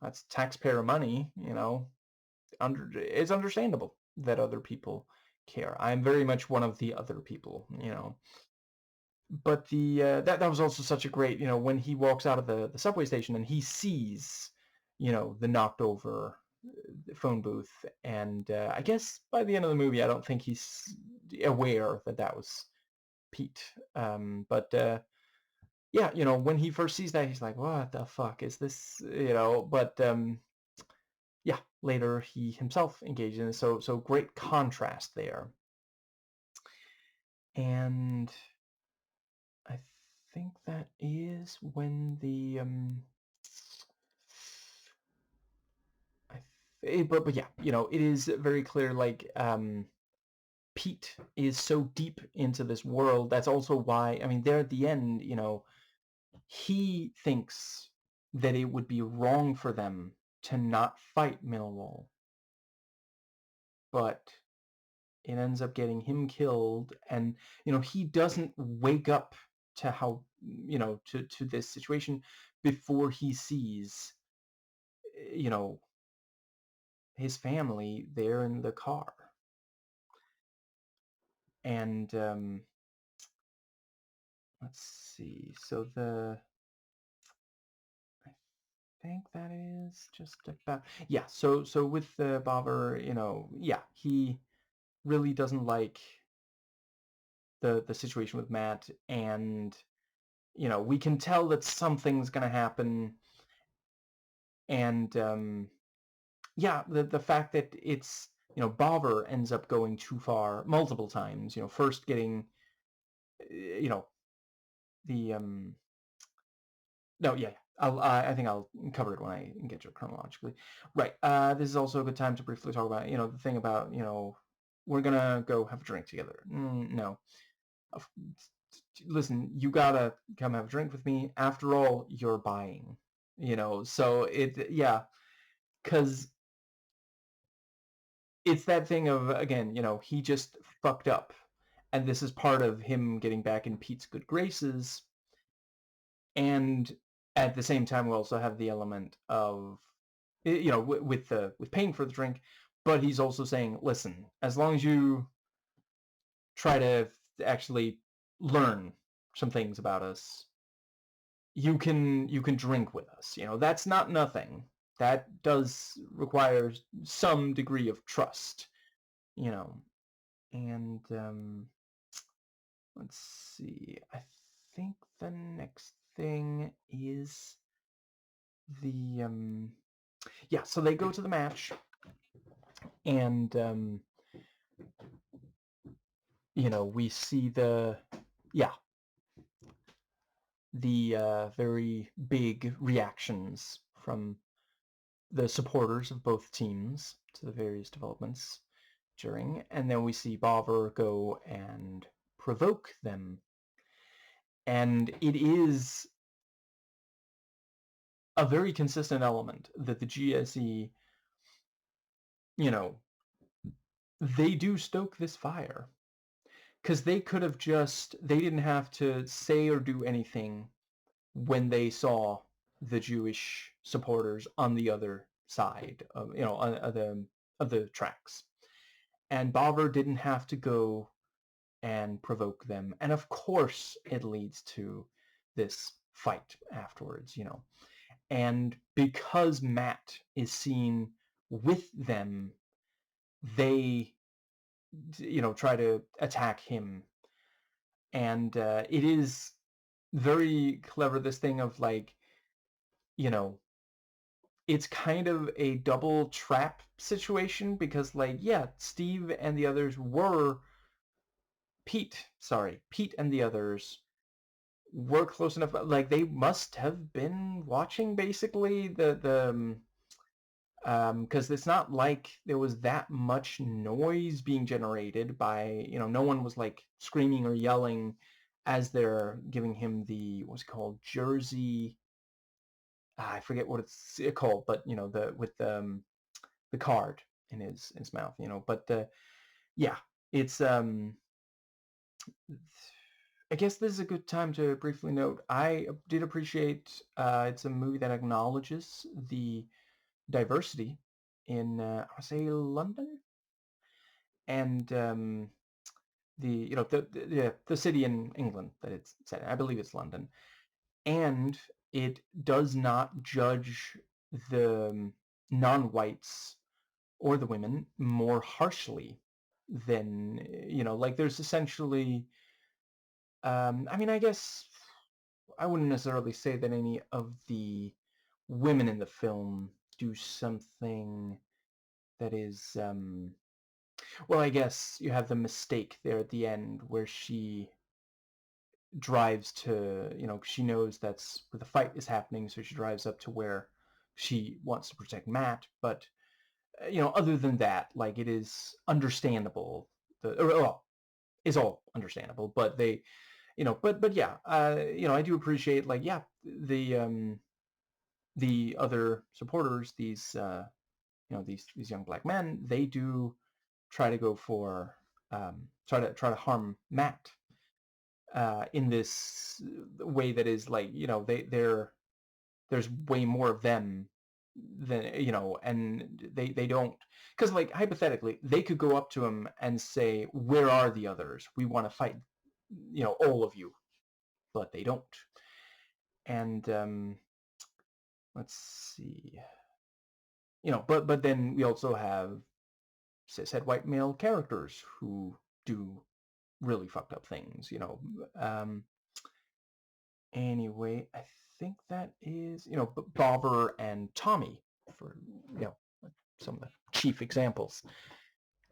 Speaker 1: that's taxpayer money, you know. It's understandable that other people care. I'm very much one of the other people, you know. But the that was also such a great, you know, when he walks out of the subway station and he sees, you know, the knocked over phone booth, and I guess by the end of the movie, I don't think he's aware that that was Pete. But yeah, you know, when he first sees that, he's like, "What the fuck is this?" You know. But yeah, later he himself engages in it, so great contrast there. And I think that is when the but yeah, you know, it is very clear, like, Pete is so deep into this world. That's also why, I mean, there at the end, you know, he thinks that it would be wrong for them to not fight Millwall, but it ends up getting him killed. And, you know, he doesn't wake up to how, you know, to this situation before he sees, you know, his family there in the car. And let's see, so I think that is just about, yeah, so with the Bobber, you know, yeah, he really doesn't like the situation with Matt. And, you know, we can tell that something's gonna happen. And yeah, the fact that it's, you know, Bobber ends up going too far multiple times, you know, first getting, you know, the no, yeah, I think I'll cover it when I get to it chronologically. Right. This is also a good time to briefly talk about, you know, the thing about, you know, we're gonna go have a drink together. No. Listen, you gotta come have a drink with me. After all, you're buying. You know, so yeah, because it's that thing of, again, you know, he just fucked up. And this is part of him getting back in Pete's good graces. And at the same time, we also have the element of, you know, with paying for the drink, but he's also saying, listen, as long as you try to actually learn some things about us, you can drink with us. You know, that's not nothing. That does require some degree of trust, you know. And let's see, I think the next thing is the yeah, so they go to the match. And you know, we see the very big reactions from the supporters of both teams to the various developments during. And then we see Bobber go and provoke them. And it is a very consistent element that the GSE, you know, they do stoke this fire. Because they could have just, they didn't have to say or do anything when they saw the Jewish supporters on the other side of, you know, of the tracks. And Bobber didn't have to go and provoke them. And of course it leads to this fight afterwards, you know. And because Matt is seen with them, they, you know, try to attack him. And it is very clever, this thing of, like, you know, it's kind of a double trap situation because, like, yeah, Steve and the others were Pete and the others were close enough. Like, they must have been watching basically because it's not like there was that much noise being generated by, no one was like screaming or yelling as they're giving him the, what's it called, Jersey. I forget what it's called, but the with the card in his mouth, But yeah, it's I guess this is a good time to briefly note I did appreciate it's a movie that acknowledges the diversity in I would say London and the city in England that it's set in. I believe it's London, and it does not judge the non-whites or the women more harshly than, like there's essentially I mean, I guess I wouldn't necessarily say that any of the women in the film do something that is well, I guess you have the mistake there at the end where she drives to, she knows that's where the fight is happening, so she drives up to where she wants to protect Matt. But, other than that, like, it is understandable. Well, it's all understandable, but they, but yeah, I do appreciate, like, yeah, the other supporters, these, these young black men, they do try to go for, try to harm Matt in this way that is like, there's way more of them than, and they don't, because, like, hypothetically they could go up to him and say, where are the others? We want to fight, all of you, but they don't. And let's see, but then we also have cishet white male characters who do really fucked up things, Anyway, I think that is, Bobber and Tommy, for, some of the chief examples.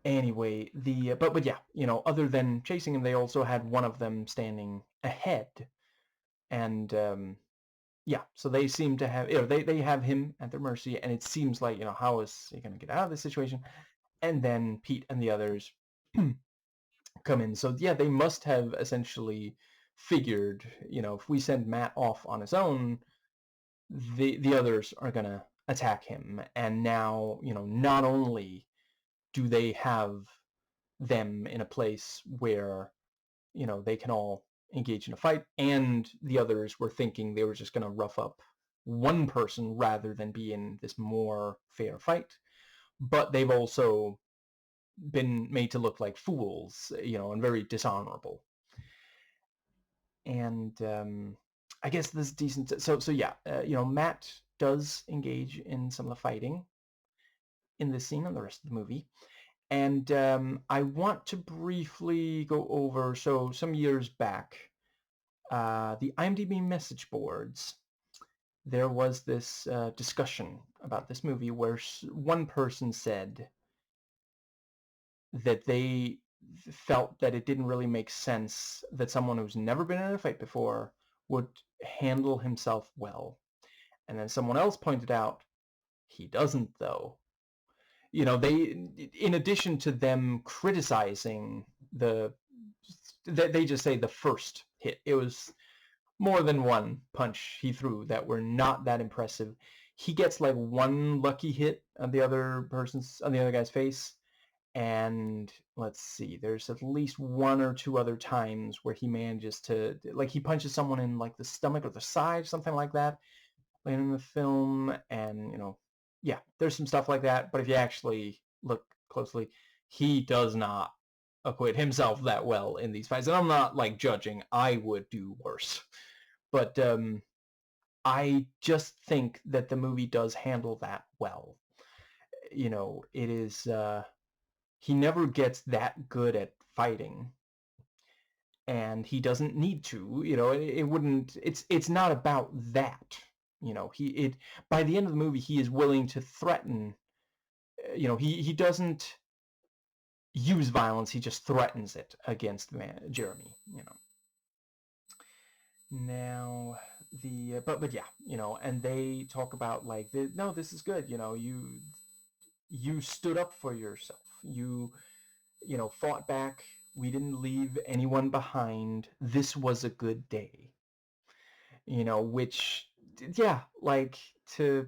Speaker 1: Anyway, the but yeah, other than chasing him, they also had one of them standing ahead, and yeah, so they seem to have, they have him at their mercy, and it seems like, how is he going to get out of this situation? And then Pete and the others come in. So yeah, they must have essentially figured, if we send Matt off on his own, the others are gonna attack him. And now, not only do they have them in a place where, they can all engage in a fight, and the others were thinking they were just gonna rough up one person rather than be in this more fair fight, but they've also been made to look like fools, and very dishonorable. And I guess this is decent. So yeah, Matt does engage in some of the fighting in this scene and the rest of the movie. And I want to briefly go over, so some years back, the IMDb message boards, there was this discussion about this movie where one person said that they felt that it didn't really make sense that someone who's never been in a fight before would handle himself well. And then someone else pointed out, he doesn't, though. They, in addition to them criticizing they just say the first hit, it was more than one punch he threw that were not that impressive. He gets like one lucky hit on the other guy's face, and let's see, there's at least one or two other times where he manages to, like, he punches someone in like the stomach or the side, something like that, later in the film. And yeah, there's some stuff like that, but if you actually look closely, he does not acquit himself that well in these fights. And I'm not like judging, I would do worse, but I just think that the movie does handle that well. It is he never gets that good at fighting, and he doesn't need to. It wouldn't, it's not about that. You know, by the end of the movie, he is willing to threaten. You know, he doesn't use violence; he just threatens it against Jeremy. You know. Now but yeah, you know, and they talk about like no, this is good. You know, you stood up for yourself. You know, fought back. We didn't leave anyone behind. This was a good day. You know, which, yeah, like, to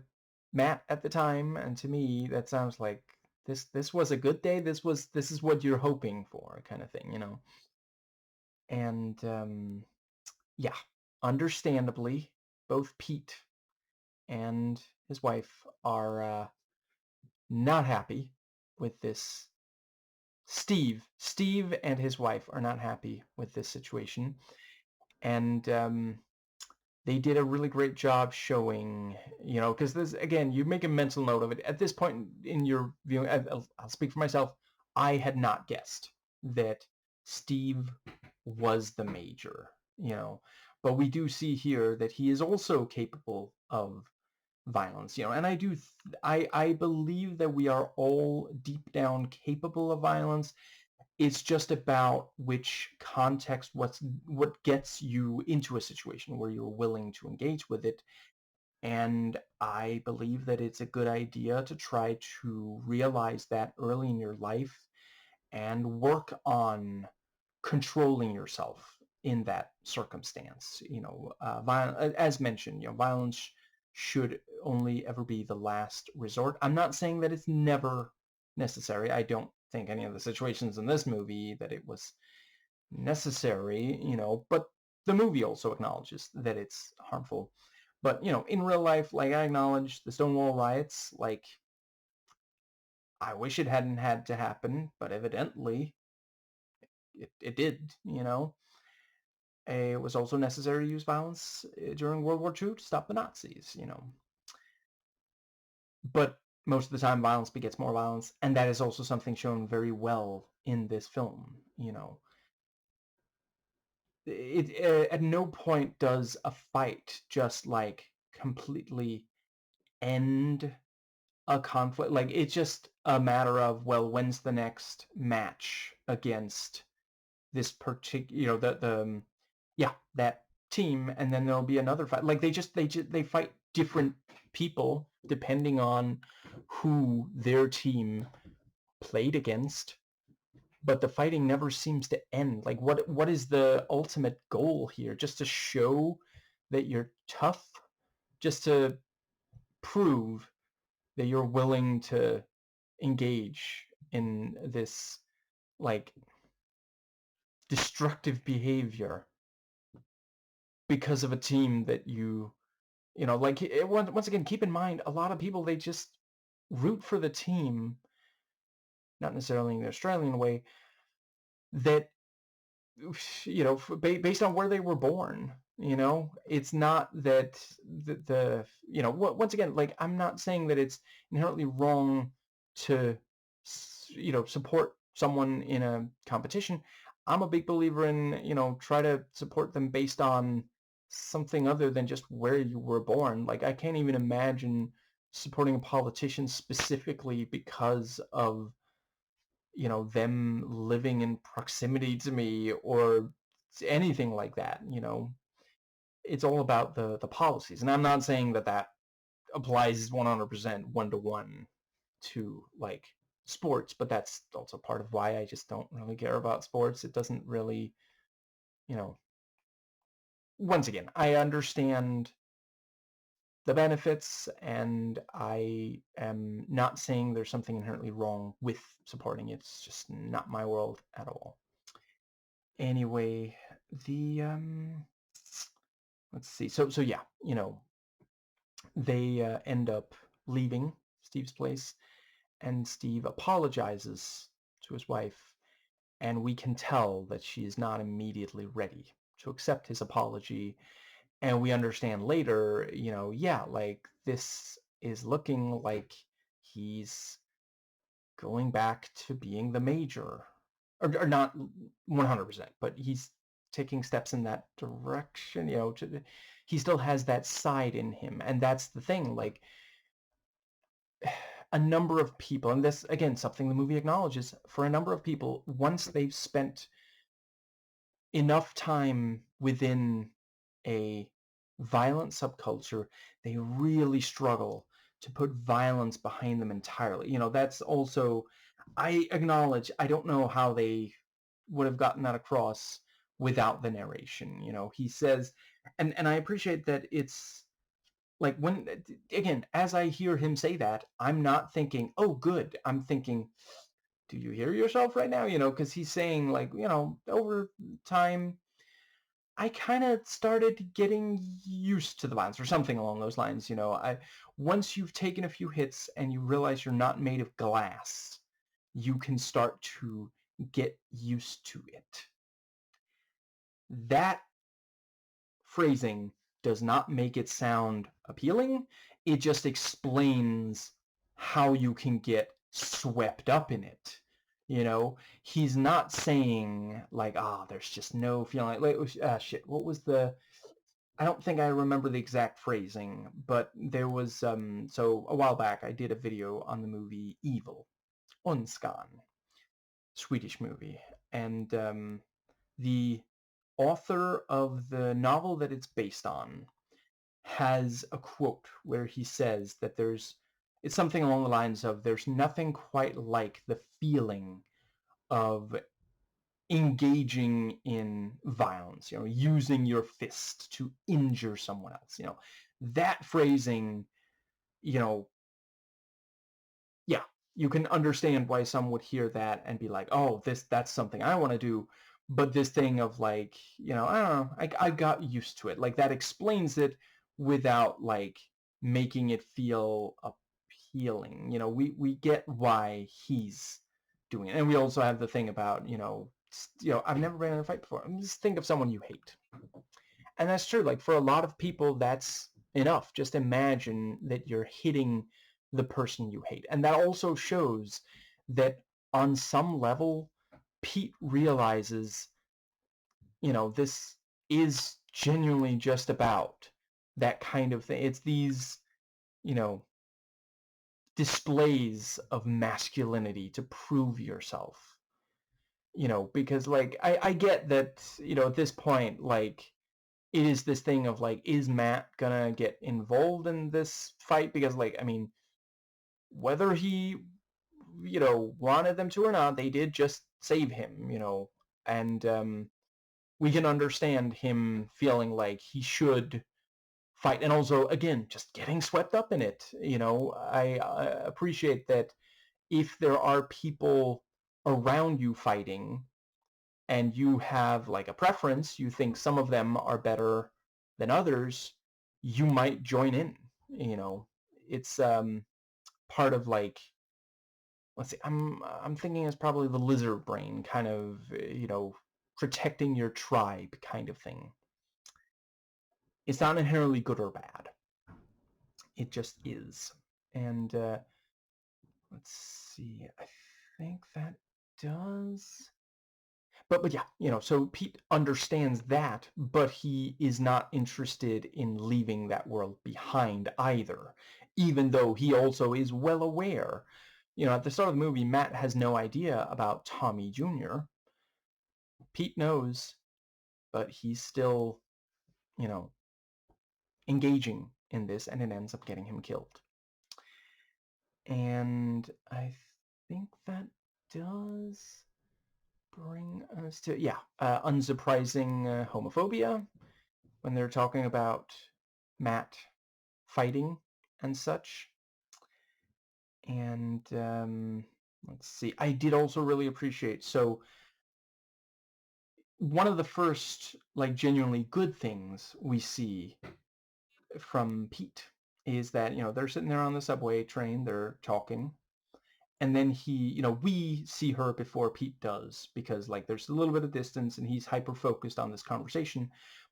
Speaker 1: Matt at the time and to me, that sounds like this was a good day. This is what you're hoping for, kind of thing, you know. And yeah, understandably, both Pete and his wife are not happy with this. Steve and his wife are not happy with this situation, and they did a really great job showing, you know, because this, again, you make a mental note of it. At this point in your viewing, I'll speak for myself, I had not guessed that Steve was the major, you know, but we do see here that he is also capable of violence, you know, and I believe that we are all deep down capable of violence. It's just about which context, what gets you into a situation where you're willing to engage with it. And I believe that it's a good idea to try to realize that early in your life and work on controlling yourself in that circumstance. You know, as mentioned, you know, violence should only ever be the last resort. I'm not saying that it's never necessary. I don't think any of the situations in this movie that it was necessary, you know, but the movie also acknowledges that it's harmful. But, you know, in real life, like, I acknowledge the Stonewall riots, like, I wish it hadn't had to happen, but evidently it did, you know. It was also necessary to use violence during World War II to stop the Nazis, you know. But most of the time, violence begets more violence, and that is also something shown very well in this film, you know. At no point does a fight just, like, completely end a conflict. Like, it's just a matter of, well, when's the next match against this particular, you know, yeah, that team, and then there'll be another fight. Like, they fight different people depending on who their team played against, but the fighting never seems to end. Like, what is the ultimate goal here? Just to show that you're tough? Just to prove that you're willing to engage in this, like, destructive behavior because of a team that you know, like, once again, keep in mind, a lot of people, they just root for the team, not necessarily in the Australian way, that, you know, based on where they were born. You know, it's not that you know, once again, like, I'm not saying that it's inherently wrong to, you know, support someone in a competition. I'm a big believer in, you know, try to support them based on something other than just where you were born. Like, I can't even imagine supporting a politician specifically because of, you know, them living in proximity to me or anything like that. You know, it's all about the policies, and I'm not saying that that applies 100% one-to-one to, like, sports, but that's also part of why I just don't really care about sports. It doesn't really, you know, once again, I understand the benefits, and I am not saying there's something inherently wrong with supporting it. It's just not my world at all. Anyway, the let's see. So yeah, you know, they end up leaving Steve's place, and Steve apologizes to his wife, and we can tell that she is not immediately ready to accept his apology. And we understand later, you know, yeah, like, this is looking like he's going back to being the major, or not 100%, but he's taking steps in that direction, you know, he still has that side in him. And that's the thing, like, a number of people, and this, again, something the movie acknowledges, for a number of people, once they've spent enough time within a violent subculture, they really struggle to put violence behind them entirely. You know, that's also, I acknowledge, I don't know how they would have gotten that across without the narration. You know, he says, and I appreciate that it's like, when, again, as I hear him say that, I'm not thinking, oh, good. I'm thinking, do you hear yourself right now? You know, because he's saying, like, you know, over time, I kind of started getting used to the violence, or something along those lines. You know, once you've taken a few hits and you realize you're not made of glass, you can start to get used to it. That phrasing does not make it sound appealing. It just explains how you can get swept up in it. You know, he's not saying, like, there's just no feeling. Like, shit, what was the... I don't think I remember the exact phrasing, but there was, so a while back I did a video on the movie Evil, Ondskan, Swedish movie, and the author of the novel that it's based on has a quote where he says that it's something along the lines of, there's nothing quite like the feeling of engaging in violence, you know, using your fist to injure someone else. You know, that phrasing, you know, yeah, you can understand why some would hear that and be like, oh, that's something I want to do. But this thing of, like, you know, I don't know, I got used to it. Like, that explains it without, like, making it feel appealing. You know, we get why he's doing it. And we also have the thing about, you know, I've never been in a fight before. Just think of someone you hate. And that's true. Like, for a lot of people, that's enough. Just imagine that you're hitting the person you hate. And that also shows that on some level, Pete realizes, you know, this is genuinely just about that kind of thing. It's these, you know, displays of masculinity to prove yourself. You know, because, like, I get that, you know, at this point, like, it is this thing of, like, is Matt gonna get involved in this fight? Because, like, I mean, whether he, you know, wanted them to or not, they did just save him, you know, and we can understand him feeling like he should fight. And also, again, just getting swept up in it. You know, I appreciate that if there are people around you fighting and you have, like, a preference, you think some of them are better than others, you might join in. You know, it's part of, like, let's see, I'm thinking it's probably the lizard brain kind of, you know, protecting your tribe kind of thing. It's not inherently good or bad. It just is. And let's see, I think that does. But yeah, you know, so Pete understands that, but he is not interested in leaving that world behind either, even though he also is well aware. You know, at the start of the movie, Matt has no idea about Tommy Jr. Pete knows, but he's still, you know, engaging in this, and it ends up getting him killed. And I think that does bring us to, yeah, unsurprising homophobia, when they're talking about Matt fighting and such. And let's see, I did also really appreciate, so one of the first, like, genuinely good things we see from Pete is that, you know, they're sitting there on the subway train, they're talking, and then he, you know, we see her before Pete does, because, like, there's a little bit of distance and he's hyper focused on this conversation.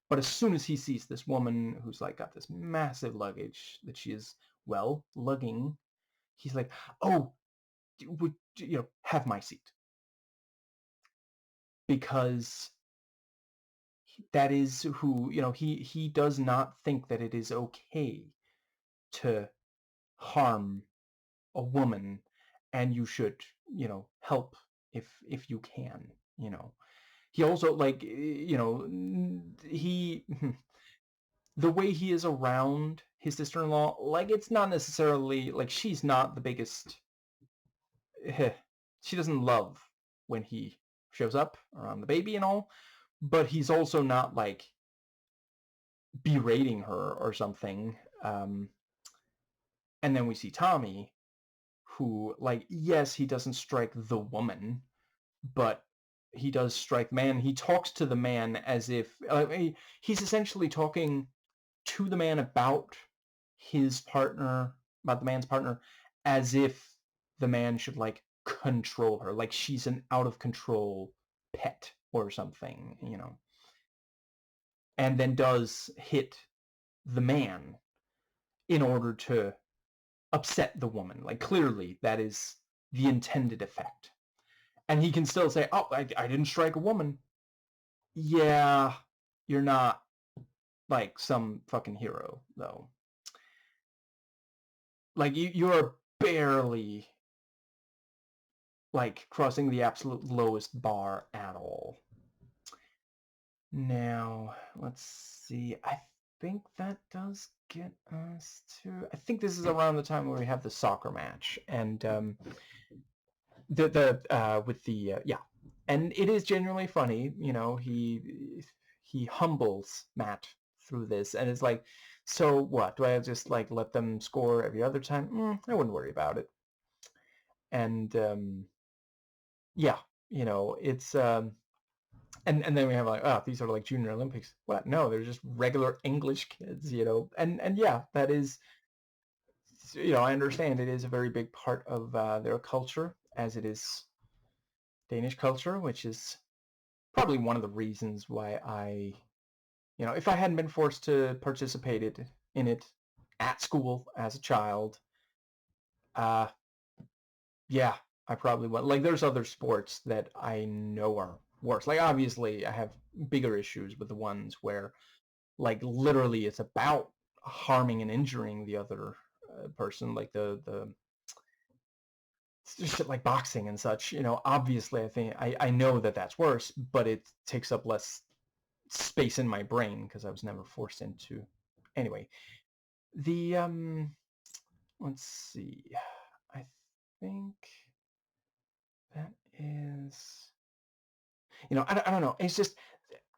Speaker 1: But as soon as he sees this woman who's, like, got this massive luggage that she is, well, lugging, he's like, oh, would, you know, have my seat. Because that is who, he does not think that it is okay to harm a woman, and you should, help if you can, He also, like, he the way he is around his sister-in-law, like, it's not necessarily like she's not the biggest. She doesn't love when he shows up around the baby and all, but he's also not like berating her or something. And then we see Tommy, who, like, yes, he doesn't strike the woman, but he does strike the man. He talks to the man as if he's essentially talking to the man about his partner, about the man's partner, as if the man should, like, control her, like she's an out of control pet or something, and then does hit the man in order to upset the woman. Like, clearly that is the intended effect. And he can still say, oh, I didn't strike a woman. Yeah, you're not like some fucking hero, though. Like, you're barely like crossing the absolute lowest bar at all. Now, let's see. I think that does get us to... I think this is around the time where we have the soccer match, and yeah, and it is genuinely funny. He humbles Matt through this, and it's like, so what? Do I just like let them score every other time? I wouldn't worry about it. And yeah, it's and then we have like, oh, these are like Junior Olympics. What? No, they're just regular English kids, and yeah, that is, I understand it is a very big part of their culture, as it is Danish culture, which is probably one of the reasons why I, if I hadn't been forced to participate in it at school as a child, yeah, I probably would. Like, there's other sports that I know are worse. Like, obviously, I have bigger issues with the ones where, like, literally it's about harming and injuring the other person, like the shit like boxing and such. Obviously, I know that that's worse, but it takes up less space in my brain because I was never forced into. Anyway, the let's see. I think that is, I don't know. It's just,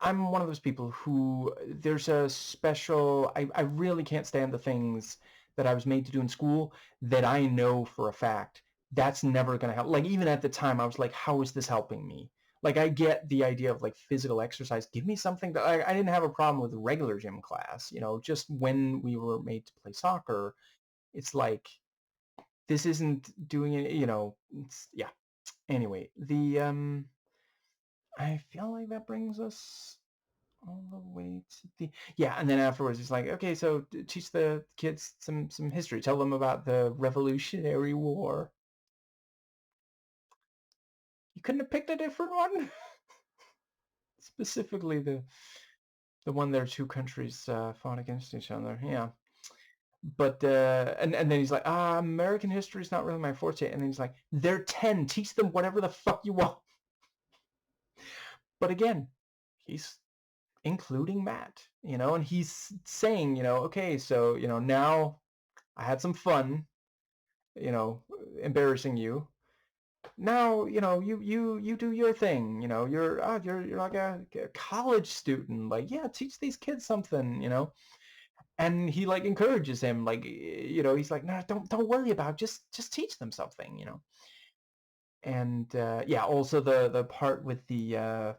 Speaker 1: I'm one of those people who, there's a special, I really can't stand the things that I was made to do in school that I know for a fact that's never going to help. Like, even at the time, I was like, how is this helping me? Like, I get the idea of like physical exercise. Give me something that I didn't have a problem with regular gym class, just when we were made to play soccer, it's like, this isn't doing it, yeah. Anyway, I feel like that brings us all the way to the... Yeah, and then afterwards he's like, okay, so teach the kids some history. Tell them about the Revolutionary War. You couldn't have picked a different one? Specifically the one their two countries fought against each other. Yeah. But and then he's like, American history is not really my forte. And then he's like, they're 10. Teach them whatever the fuck you want. But again, he's including Matt, and he's saying, okay, so, now I had some fun, embarrassing you. Now, you do your thing, you're like a college student. Like, yeah, teach these kids something, And he like encourages him, like, he's like, no, don't worry about it. Just teach them something, And yeah, also the part with the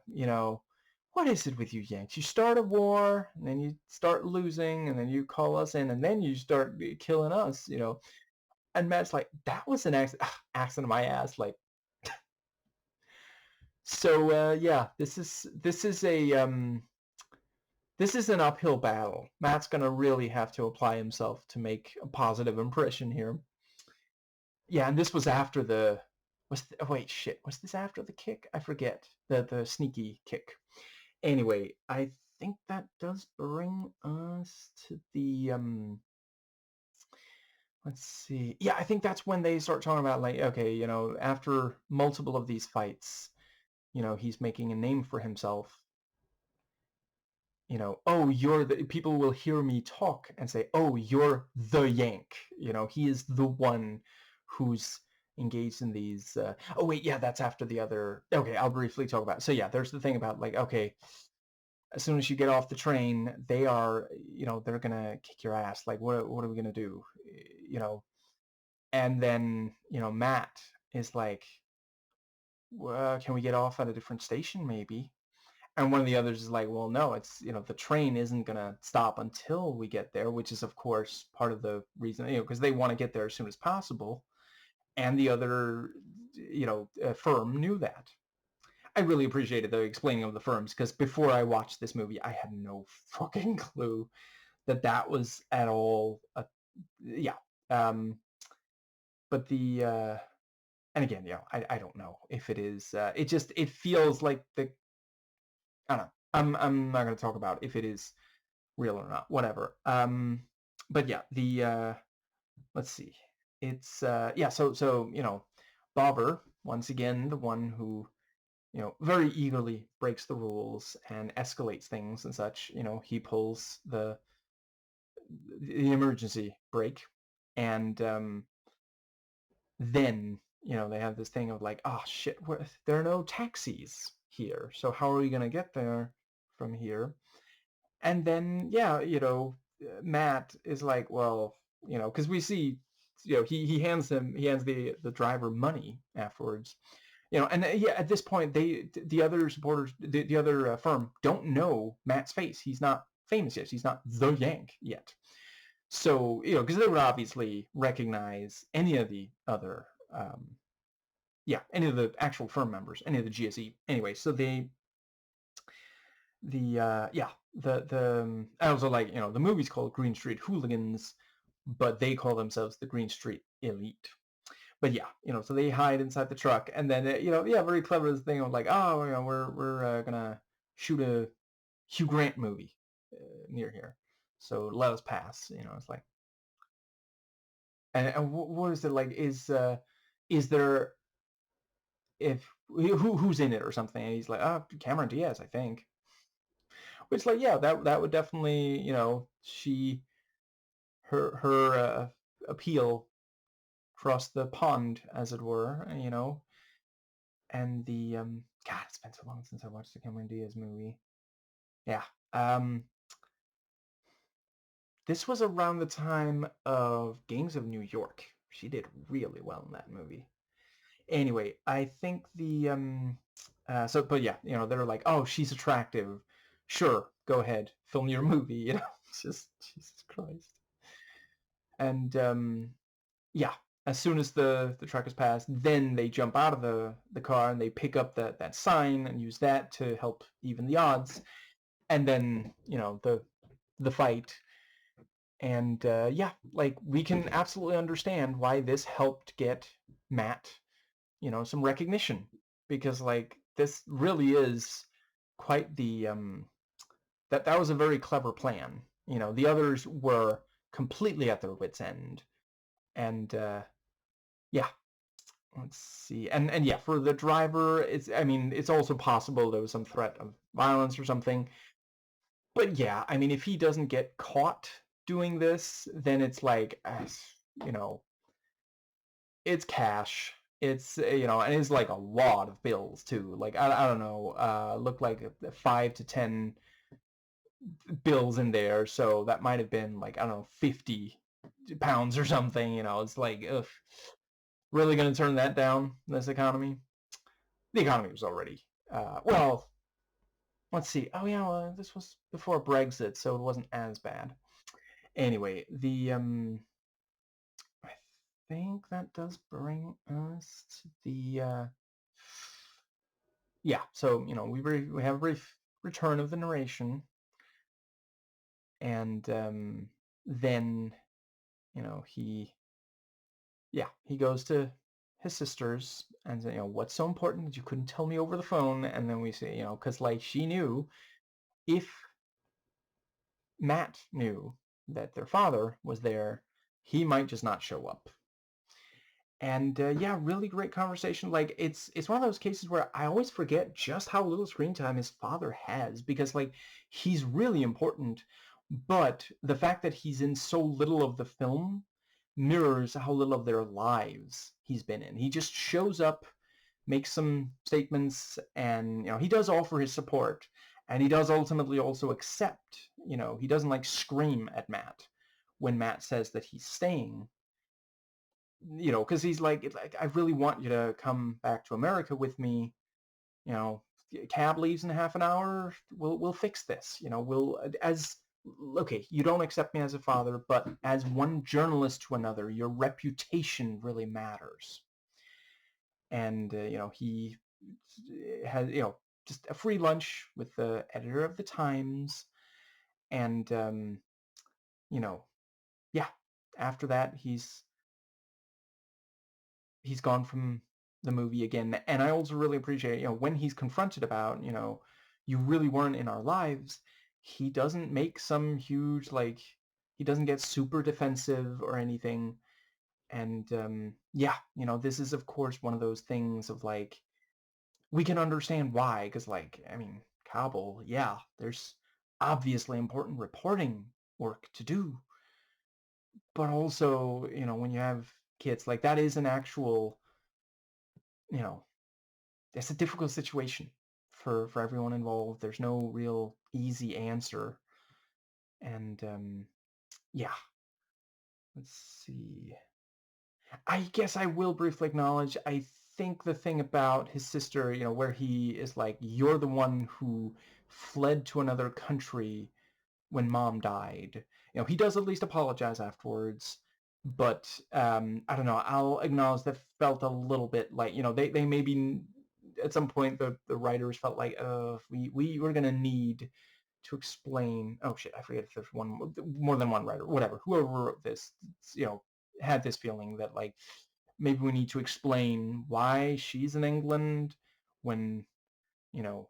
Speaker 1: what is it with you Yanks? You start a war, and then you start losing, and then you call us in, and then you start killing us, And Matt's like, that was an accident of my ass, like. So yeah, this is an uphill battle. Matt's gonna really have to apply himself to make a positive impression here. Yeah, and this was after the... wait, shit, was this after the kick? I forget. The sneaky kick. Anyway, I think that does bring us to the let's see. Yeah, I think that's when they start talking about, like, okay, you know, after multiple of these fights, you know, he's making a name for himself. You know, oh, you're the people will hear me talk and say, oh, you're the Yank. You know, he is the one who's engaged in these. Oh wait, yeah, that's after the other. Okay, I'll briefly talk about it. So yeah, there's the thing about, like, okay, as soon as you get off the train, they are, you know, they're gonna kick your ass. Like, what are we gonna do? You know, and then, you know, Matt is like, well, can we get off at a different station maybe? And one of the others is like, well, no, it's, you know, the train isn't going to stop until we get there, which is, of course, part of the reason, you know, because they want to get there as soon as possible. And the other, you know, firm knew that. I really appreciated the explaining of the firms, because before I watched this movie, I had no fucking clue that that was at all, yeah. But the, and again, you know, I don't know if it is, it feels like I don't know. I'm not going to talk about if it is real or not, whatever. But yeah, the let's see. It's yeah, so you know, Bobber, once again, the one who, you know, very eagerly breaks the rules and escalates things and such. You know, he pulls the emergency brake, and then, you know, they have this thing of like, oh shit, there are no taxis here, so how are we gonna get there from here? And then, yeah, you know, Matt is like, well, you know, because we see, you know, he hands the driver money afterwards, you know, and yeah, at this point, the other supporters, the other firm don't know Matt's face. He's not famous yet. He's not the Yank yet. So, you know, because they would obviously recognize any of the other, yeah, any of the actual firm members, any of the GSE. Anyway, so yeah, I also like, you know, the movie's called Green Street Hooligans, but they call themselves the Green Street Elite. But yeah, you know, so they hide inside the truck, and then, you know, yeah, very clever thing of like, oh, you know, we're gonna shoot a Hugh Grant movie near here, so let us pass. You know, it's like, and what is it like? Is there, if who's in it or something? And he's like, oh, Cameron Diaz, I think. Which, like, yeah, that would definitely, you know, her appeal across the pond, as it were, you know. And the God, it's been so long since I watched the Cameron Diaz movie. Yeah. Um, this was around the time of Gangs of New York. She did really well in that movie. Anyway, I think the so, but yeah, you know, they're like, oh, she's attractive. Sure, go ahead, film your movie. You know, just Jesus Christ. And yeah, as soon as the truck is passed, then they jump out of the car and they pick up that sign and use that to help even the odds. And then, you know, the fight. And yeah, like, we can absolutely understand why this helped get Matt, you know, some recognition, because, like, this really is quite the that was a very clever plan. You know, the others were completely at their wits' end, and yeah, let's see, and yeah, for the driver, I mean, it's also possible there was some threat of violence or something. But yeah, I mean, if he doesn't get caught doing this, then it's like, you know, it's cash. It's, you know, and it's like a lot of bills too. Like, I don't know, looked like 5 to 10 bills in there. So that might have been like, I don't know, 50 pounds or something. You know, it's like, ugh, really going to turn that down in this economy? The economy was already, well, let's see. Oh yeah, well, this was before Brexit, so it wasn't as bad. Anyway, I think that does bring us to the yeah. So, you know, we have a brief return of the narration, and then, you know, he goes to his sisters and, you know, what's so important that you couldn't tell me over the phone? And then we say, you know, because, like, she knew if Matt knew that their father was there, he might just not show up. And yeah, really great conversation. Like it's one of those cases where I always forget just how little screen time his father has, because like he's really important, but the fact that he's in so little of the film mirrors how little of their lives he's been in. He just shows up, makes some statements, and he does offer his support, and he does ultimately also accept. He doesn't like scream at Matt when Matt says that he's staying. Because he's like, I really want you to come back to America with me. Cab leaves in half an hour. We'll fix this. Okay, you don't accept me as a father, but as one journalist to another, your reputation really matters. And he has just a free lunch with the editor of the Times, and yeah. After that, he's gone from the movie again. And I also really appreciate, when he's confronted about, you really weren't in our lives, he doesn't make some huge, he doesn't get super defensive or anything. And yeah, this is of course one of those things of we can understand why, because Kabul, yeah, there's obviously important reporting work to do, but also, when you have kids, that is an actual, it's a difficult situation for everyone involved. There's no real easy answer. And yeah, let's see. I guess I will briefly acknowledge, I think the thing about his sister, where he is like, you're the one who fled to another country when mom died. He does at least apologize afterwards, but I don't know, I'll acknowledge that felt a little bit like, they maybe at some point the writers felt like we were gonna need to explain. Oh shit, I forget if there's more than one writer, whatever, whoever wrote this, had this feeling that maybe we need to explain why she's in England when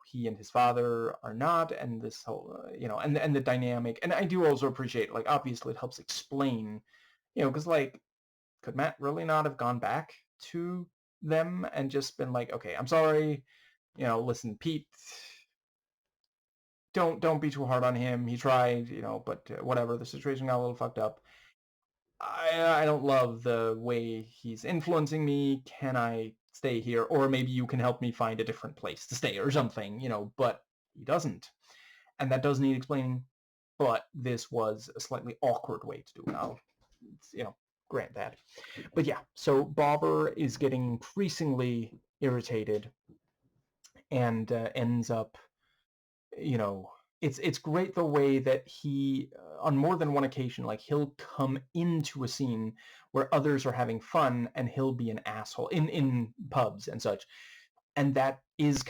Speaker 1: he and his father are not, and this whole and the dynamic. And I do also appreciate, obviously it helps explain, because could Matt really not have gone back to them and just been like, okay, I'm sorry, listen, Pete, don't be too hard on him, he tried, but whatever, the situation got a little fucked up. I don't love the way he's influencing me. Can I stay here? Or maybe you can help me find a different place to stay or something, but he doesn't. And that does need explaining, but this was a slightly awkward way to do it. I'll, grant that. But yeah, so Bobber is getting increasingly irritated and ends up, it's great the way that he, on more than one occasion, he'll come into a scene where others are having fun and he'll be an asshole in pubs and such. And that is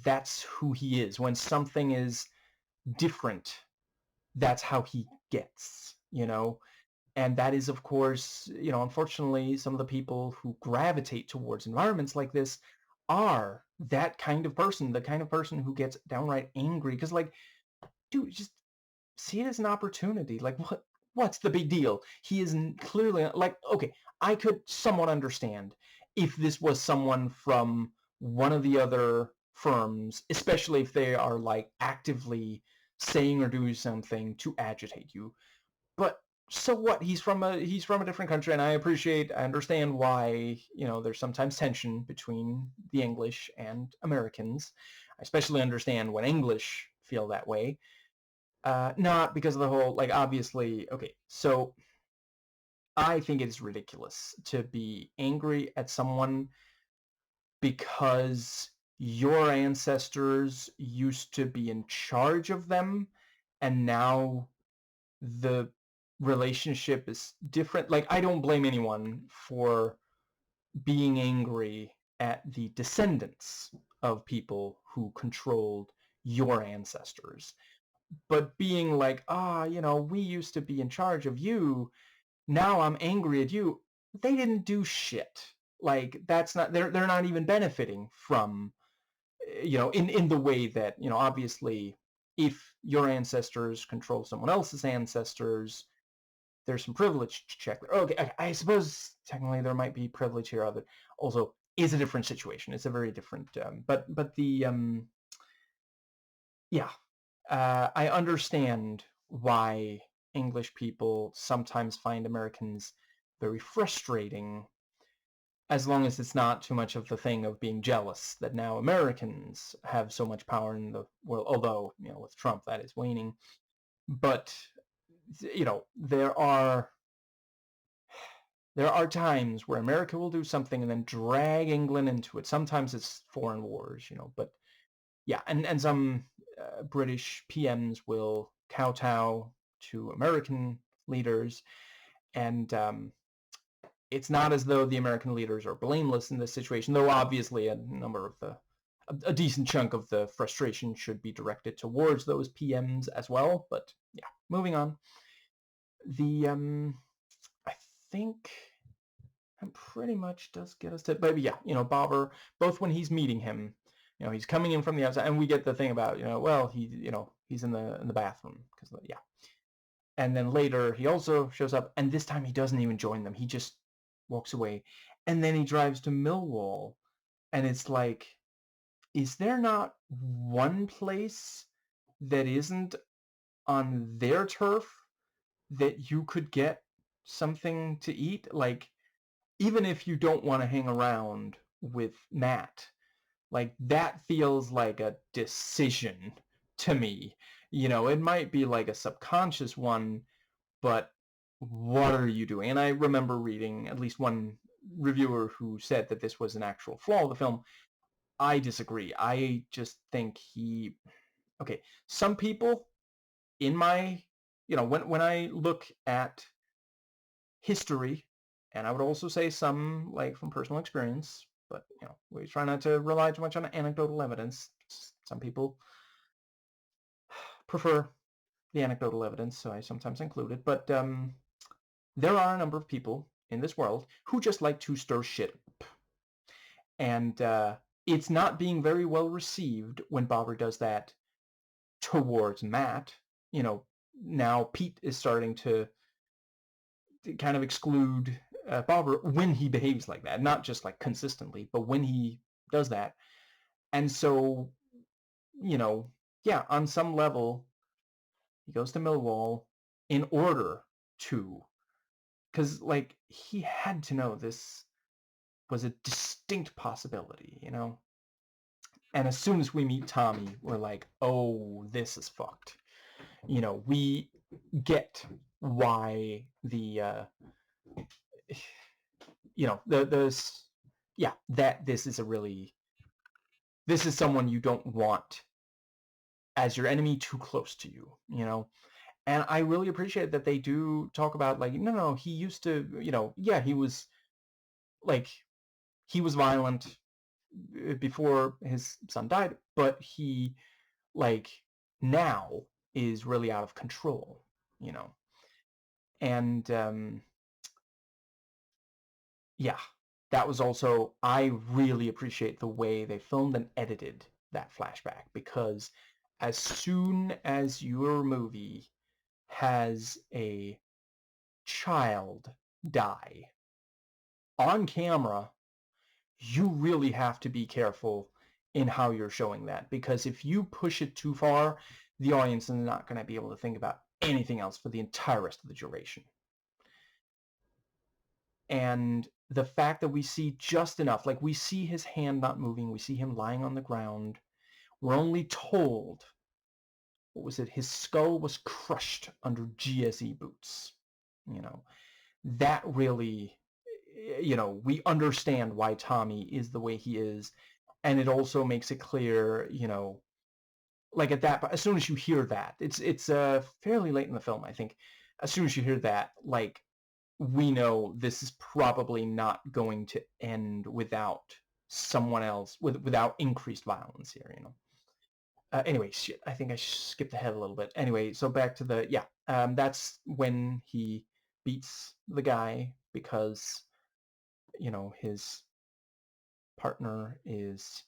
Speaker 1: that's who he is. When something is different, that's how he gets, And that is, of course, unfortunately, some of the people who gravitate towards environments like this are that kind of person, the kind of person who gets downright angry. Because, dude, just see it as an opportunity. What's the big deal? He is clearly, okay, I could somewhat understand if this was someone from one of the other firms, especially if they are, actively saying or doing something to agitate you. But so what? He's from a different country, and I understand why, there's sometimes tension between the English and Americans. I especially understand when English feel that way. Not because of the whole, obviously, okay, so I think it's ridiculous to be angry at someone because your ancestors used to be in charge of them, and now the relationship is different. I don't blame anyone for being angry at the descendants of people who controlled your ancestors. But being like, we used to be in charge of you, now I'm angry at you. They didn't do shit. That's not, they're not even benefiting from, in the way that, obviously if your ancestors control someone else's ancestors, there's some privilege to check. Okay, I suppose technically there might be privilege here. Also, is a different situation. It's a very different. But the yeah, I understand why English people sometimes find Americans very frustrating, as long as it's not too much of the thing of being jealous that now Americans have so much power in the world. Although, with Trump that is waning. But there are times where America will do something and then drag England into it. Sometimes it's foreign wars, but yeah, and some British PMs will kowtow to American leaders, and it's not as though the American leaders are blameless in this situation, though obviously a decent chunk of the frustration should be directed towards those PMs as well. But yeah, moving on. I think that pretty much does get us to, but yeah, Bobber, both when he's meeting him, he's coming in from the outside, and we get the thing about, well, he's in the bathroom, because yeah. And then later he also shows up, and this time he doesn't even join them. He just walks away, and then he drives to Millwall, and it's like, is there not one place that isn't on their turf that you could get something to eat? Like, even if you don't want to hang around with Matt, like, that feels like a decision to me. It might be like a subconscious one, but what are you doing? And I remember reading at least one reviewer who said that this was an actual flaw of the film. I disagree. I just think okay, some people in my, when I look at history, and I would also say some, like, from personal experience, but, we try not to rely too much on anecdotal evidence. Some people prefer the anecdotal evidence, so I sometimes include it. But there are a number of people in this world who just like to stir shit up. And it's not being very well received when Bobber does that towards Matt. Now Pete is starting to kind of exclude Bobber when he behaves like that. Not just like consistently, but when he does that. And so, yeah, on some level, he goes to Millwall in order to, because, like, he had to know this was a distinct possibility, And as soon as we meet Tommy, we're like, oh, this is fucked. We get why the that this is someone you don't want as your enemy too close to you, And I really appreciate that they do talk about, like, no, he used to, yeah, he was violent before his son died, but he, like, now is really out of control, And yeah, that was also, I really appreciate the way they filmed and edited that flashback, because as soon as your movie has a child die on camera, you really have to be careful in how you're showing that, because if you push it too far, the audience is not going to be able to think about anything else for the entire rest of the duration. And the fact that we see just enough, like, we see his hand not moving, we see him lying on the ground, we're only told, what was it, his skull was crushed under GSE boots, that really, we understand why Tommy is the way he is. And it also makes it clear, like, as soon as you hear that, it's fairly late in the film, I think. As soon as you hear that, like, we know this is probably not going to end without someone else, without increased violence here, Anyway, shit, I think I skipped ahead a little bit. Anyway, so back to that's when he beats the guy, because, his partner is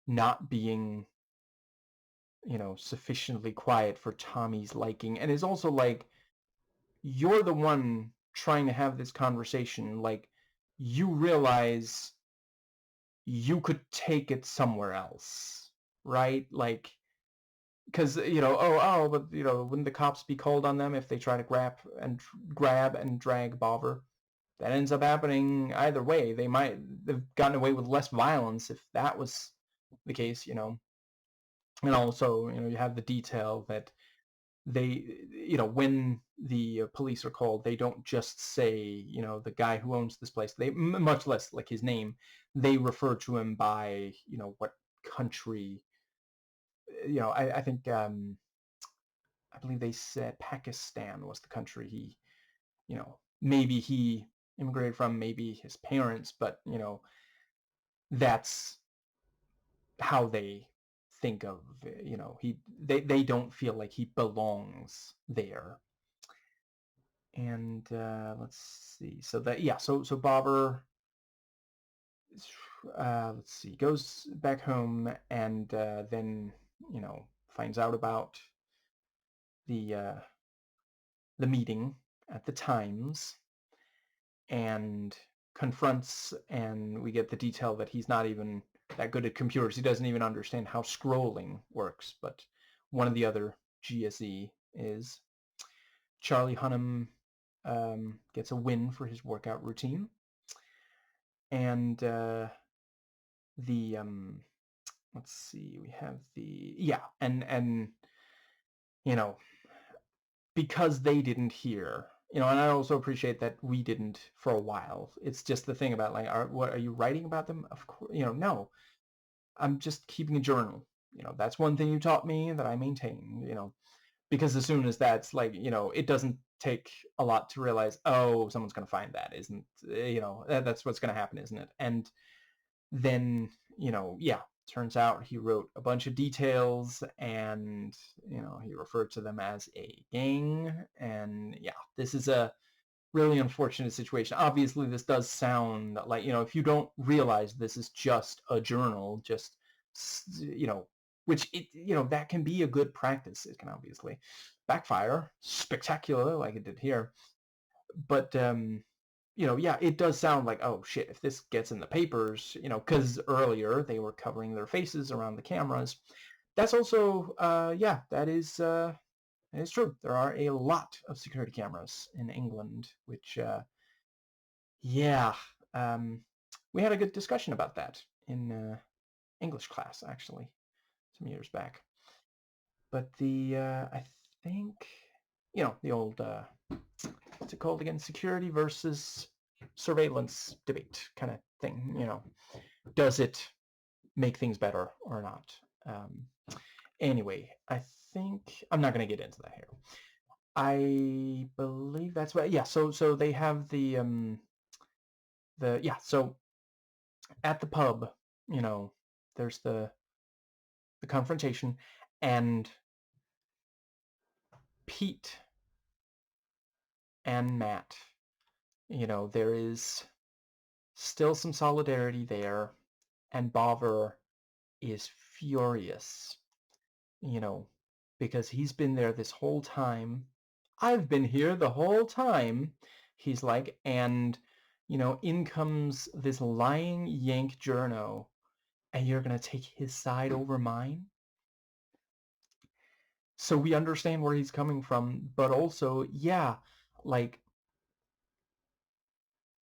Speaker 1: not being sufficiently quiet for Tommy's liking, and is also like, you're the one trying to have this conversation. Like, you realize you could take it somewhere else, right? Like, because but wouldn't the cops be called on them if they try to grab and drag Bobber? That ends up happening either way. They've gotten away with less violence if that was the case, And also, you have the detail that they, when the police are called, they don't just say, the guy who owns this place. They, much less like his name, they refer to him by, what country. I think I believe they said Pakistan was the country he, maybe he immigrated from, maybe his parents, but that's how they think of, they don't feel like he belongs there. And let's see. So that, yeah, so Bobber, let's see, goes back home and then, finds out about the meeting at the Times and confronts, and we get the detail that he's not even that good at computers. He doesn't even understand how scrolling works, but one of the other GSE is. Charlie Hunnam gets a win for his workout routine. And the let's see, we have the, yeah, and because they didn't hear, and I also appreciate that we didn't for a while. It's just the thing about, like, what are you writing about them? Of course, no, I'm just keeping a journal. That's one thing you taught me that I maintain, because as soon as that's like, it doesn't take a lot to realize, oh, someone's going to find that, isn't, that's what's going to happen, isn't it? And then, yeah, turns out he wrote a bunch of details, and, he referred to them as a gang. And yeah, this is a really unfortunate situation. Obviously, this does sound like, if you don't realize this is just a journal, just, which that can be a good practice. It can obviously backfire spectacular like it did here. But yeah, it does sound like, oh shit, if this gets in the papers, because earlier they were covering their faces around the cameras. That's also, yeah, that is true. There are a lot of security cameras in England, which, yeah, we had a good discussion about that in English class, actually, some years back. But the, I think, the old, what's it called again? Security versus surveillance debate kind of thing, does it make things better or not? Anyway, I think I'm not going to get into that here. I believe that's what, yeah, so they have the yeah, so at the pub, there's the confrontation, and Pete and Matt, there is still some solidarity there, and Bobber is furious, because he's been there this whole time. I've been here the whole time, he's like, and, in comes this lying Yank journo, and you're going to take his side over mine? So we understand where he's coming from, but also, yeah, like,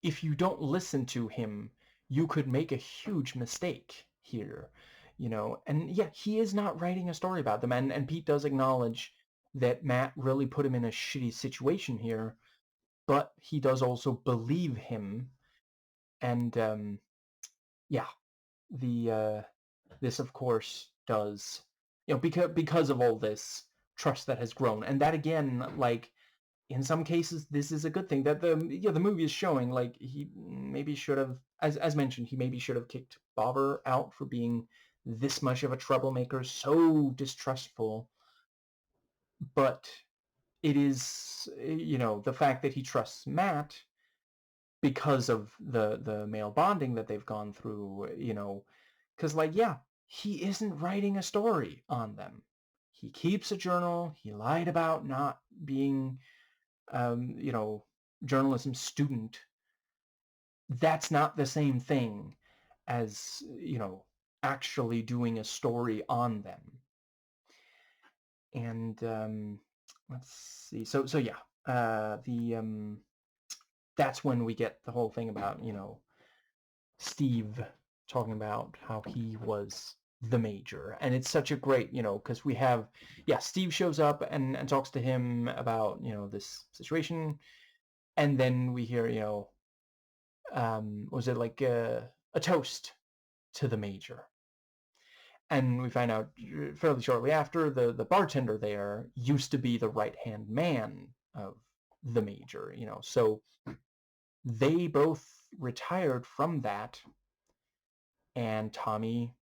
Speaker 1: if you don't listen to him, you could make a huge mistake here, and yeah, he is not writing a story about them, and Pete does acknowledge that Matt really put him in a shitty situation here, but he does also believe him. And yeah, the this of course does, because of all this trust that has grown, and that again, like, in some cases this is a good thing that the movie is showing, like, he maybe should have, as mentioned, he maybe should have kicked Bobber out for being this much of a troublemaker, so distrustful, but it is, the fact that he trusts Matt because of the male bonding that they've gone through, because, like, yeah, he isn't writing a story on them. he keeps a journal. He lied about not being, journalism student. That's not the same thing as, actually doing a story on them. And let's see. So yeah, that's when we get the whole thing about, Steve talking about how he was the major. And it's such a great, because we have, Steve shows up and talks to him about, this situation. And then we hear, was it like a toast to the major? And we find out fairly shortly after the bartender there used to be the right-hand man of the major, so they both retired from that, and Tommy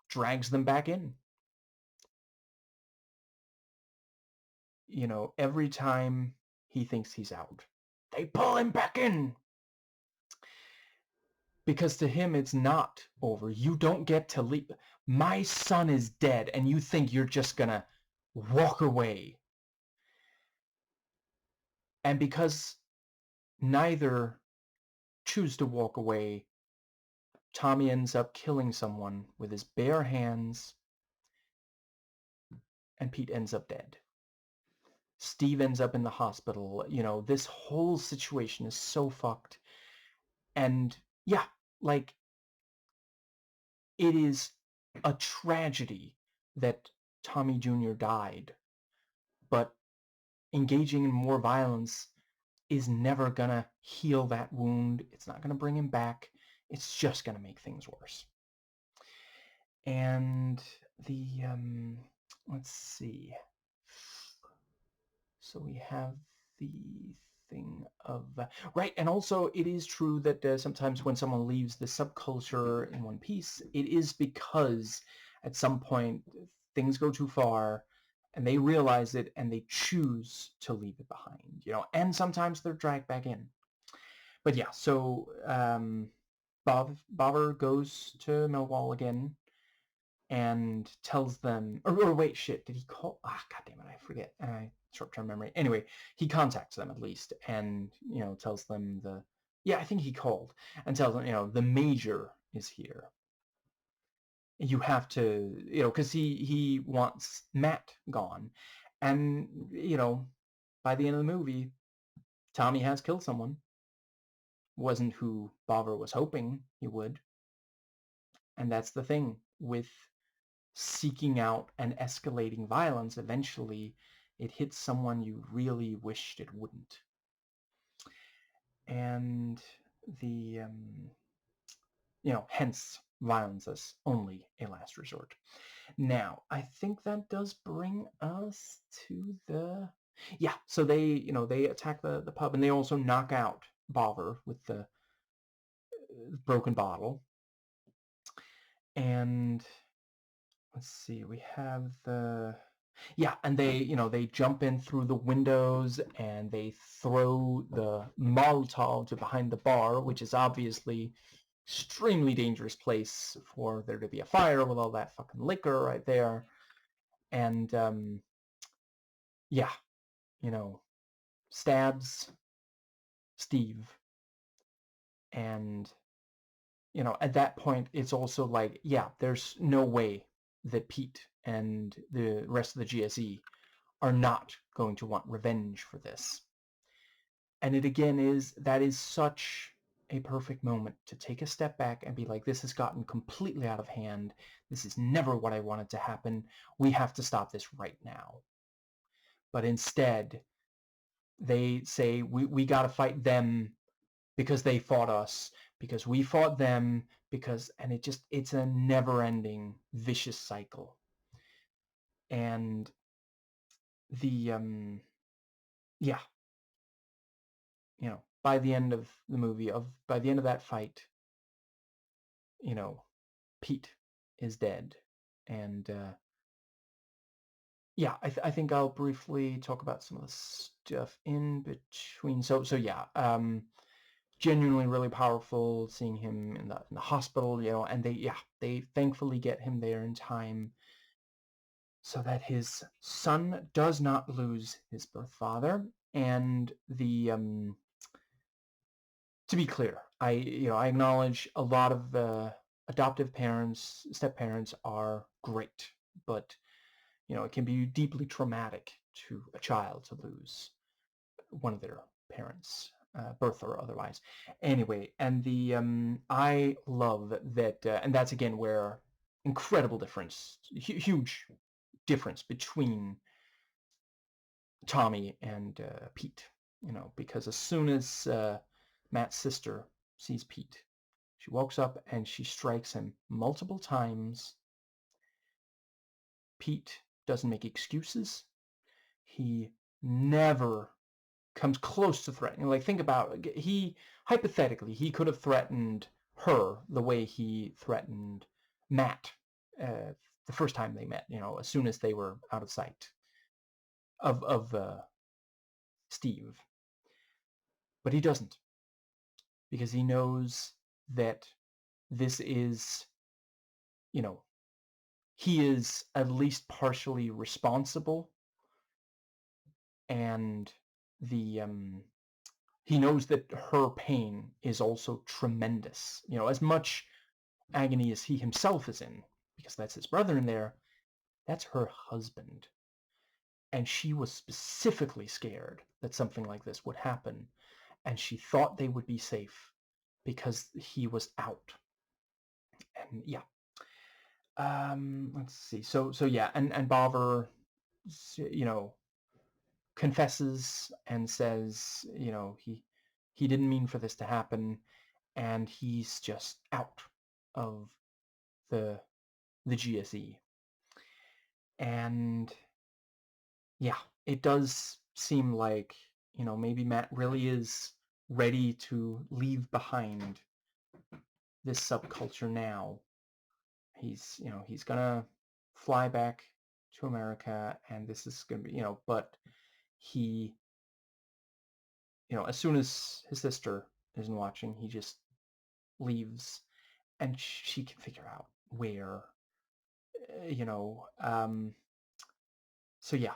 Speaker 1: drags them back in. Every time he thinks he's out, they pull him back in. Because to him, it's not over. You don't get to leave. My son is dead, and you think you're just gonna walk away. And because neither choose to walk away, Tommy ends up killing someone with his bare hands, and Pete ends up dead. Steve ends up in the hospital. This whole situation is so fucked. And yeah, like, it is a tragedy that Tommy Jr. died, but engaging in more violence is never gonna heal that wound. It's not gonna bring him back. It's just gonna make things worse. And let's see. So we have the thing of right, and also it is true that sometimes when someone leaves the subculture in one piece, it is because at some point things go too far and they realize it and they choose to leave it behind, and sometimes they're dragged back in. But yeah, so Bobber goes to Millwall again and tells them, or wait, shit, did he call? God damn it, I forget. Short-term memory. Anyway, he contacts them at least and, tells them I think he called and tells them, the major is here. You have to, because he wants Matt gone. And, by the end of the movie, Tommy has killed someone. Wasn't who Bobber was hoping he would. And that's the thing with seeking out and escalating violence. Eventually, it hits someone you really wished it wouldn't. And the, hence violence as only a last resort. Now, I think that does bring us to the... Yeah, so they attack the pub, and they also knock out Bobber with the broken bottle. And let's see, we have the... Yeah, and they jump in through the windows and they throw the Molotov to behind the bar, which is obviously extremely dangerous place for there to be a fire with all that fucking liquor right there. And stabs Steve. And at that point it's also like, there's no way that Pete and the rest of the GSE are not going to want revenge for this. And it again is such a perfect moment to take a step back and be like, this has gotten completely out of hand. This is never what I wanted to happen. We have to stop this right now. But instead, they say, we got to fight them because they fought us, because we fought them, and it's a never-ending vicious cycle. And the by the end of the movie, by the end of that fight, Pete is dead. And I think I'll briefly talk about some of the stuff in between. So genuinely really powerful seeing him in the hospital, and they thankfully get him there in time so that his son does not lose his birth father. And the to be clear, I acknowledge a lot of adoptive parents, step parents are great, but it can be deeply traumatic to a child to lose one of their parents, birth or otherwise. Anyway, and the I love that, and that's again where incredible difference, huge difference between Tommy and Pete. Because as soon as Matt's sister sees Pete, she walks up and she strikes him multiple times. Pete doesn't make excuses. He never comes close to threatening. Like, think about, hypothetically, he could have threatened her the way he threatened Matt the first time they met, as soon as they were out of sight of Steve. But he doesn't, because he knows that this is, he is at least partially responsible, and the he knows that her pain is also tremendous. As much agony as he himself is in, because that's his brother in there, that's her husband. And she was specifically scared that something like this would happen, and she thought they would be safe because he was out. And yeah. Let's see. So yeah, and Bolivar, confesses and says, he didn't mean for this to happen, and he's just out of the GSE. And yeah, it does seem like, maybe Matt really is ready to leave behind this subculture now. He's gonna fly back to America, and this is gonna be, but he, as soon as his sister isn't watching, he just leaves, and she can figure out where, so yeah,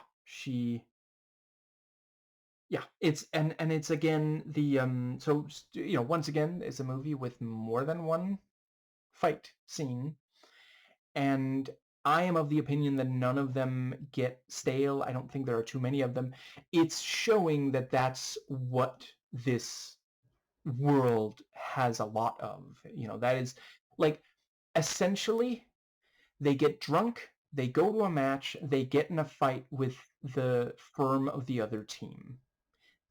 Speaker 1: it's, and it's again the so once again, it's a movie with more than one fight scene, and I am of the opinion that none of them get stale. I don't think there are too many of them. It's showing that that's what this world has a lot of. That is, like, essentially, they get drunk, they go to a match, they get in a fight with the firm of the other team.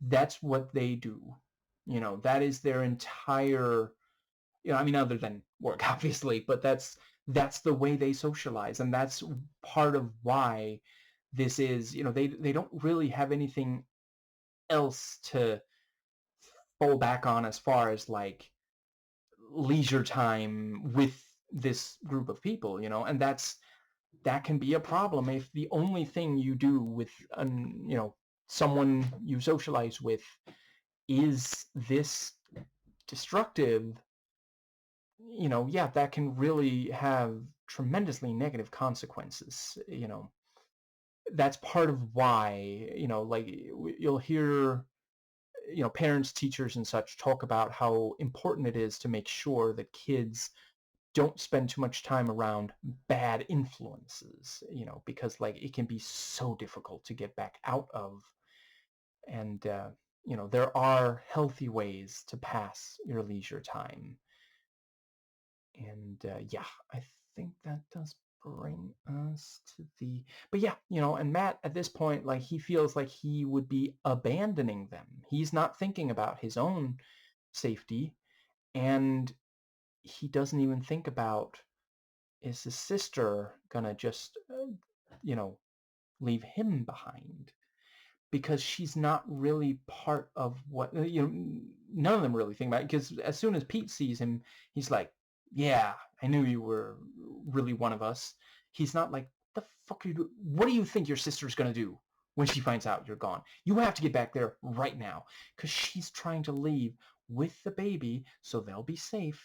Speaker 1: That's what they do. That is their entire, other than work, obviously, but that's the way they socialize, and that's part of why this is, they don't really have anything else to fall back on as far as, like, leisure time with this group of people, and that can be a problem if the only thing you do with someone you socialize with is this destructive. Yeah, that can really have tremendously negative consequences. That's part of why, like, you'll hear, parents, teachers, and such talk about how important it is to make sure that kids don't spend too much time around bad influences, because, like, it can be so difficult to get back out of. And, there are healthy ways to pass your leisure time. And yeah, I think that does bring us to the, but yeah, and Matt at this point, like, he feels like he would be abandoning them. He's not thinking about his own safety, and he doesn't even think about, is his sister gonna just, leave him behind? Because she's not really part of what, none of them really think about it, because as soon as Pete sees him, he's like, yeah, I knew you were really one of us. He's not like, the fuck are you doing? What do you think your sister's gonna do when she finds out you're gone? You have to get back there right now, because she's trying to leave with the baby so they'll be safe.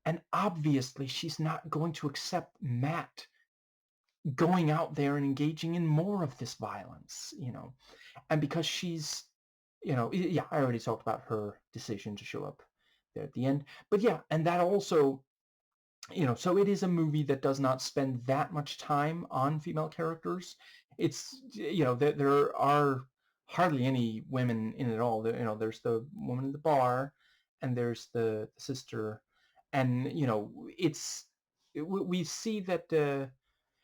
Speaker 1: And obviously she's not going to accept Matt going out there and engaging in more of this violence, and because she's, yeah, I already talked about her decision to show up there at the end, but yeah, and that also, so it is a movie that does not spend that much time on female characters. It's, there are hardly any women in it at all. There's the woman in the bar, and there's the sister, and we see that.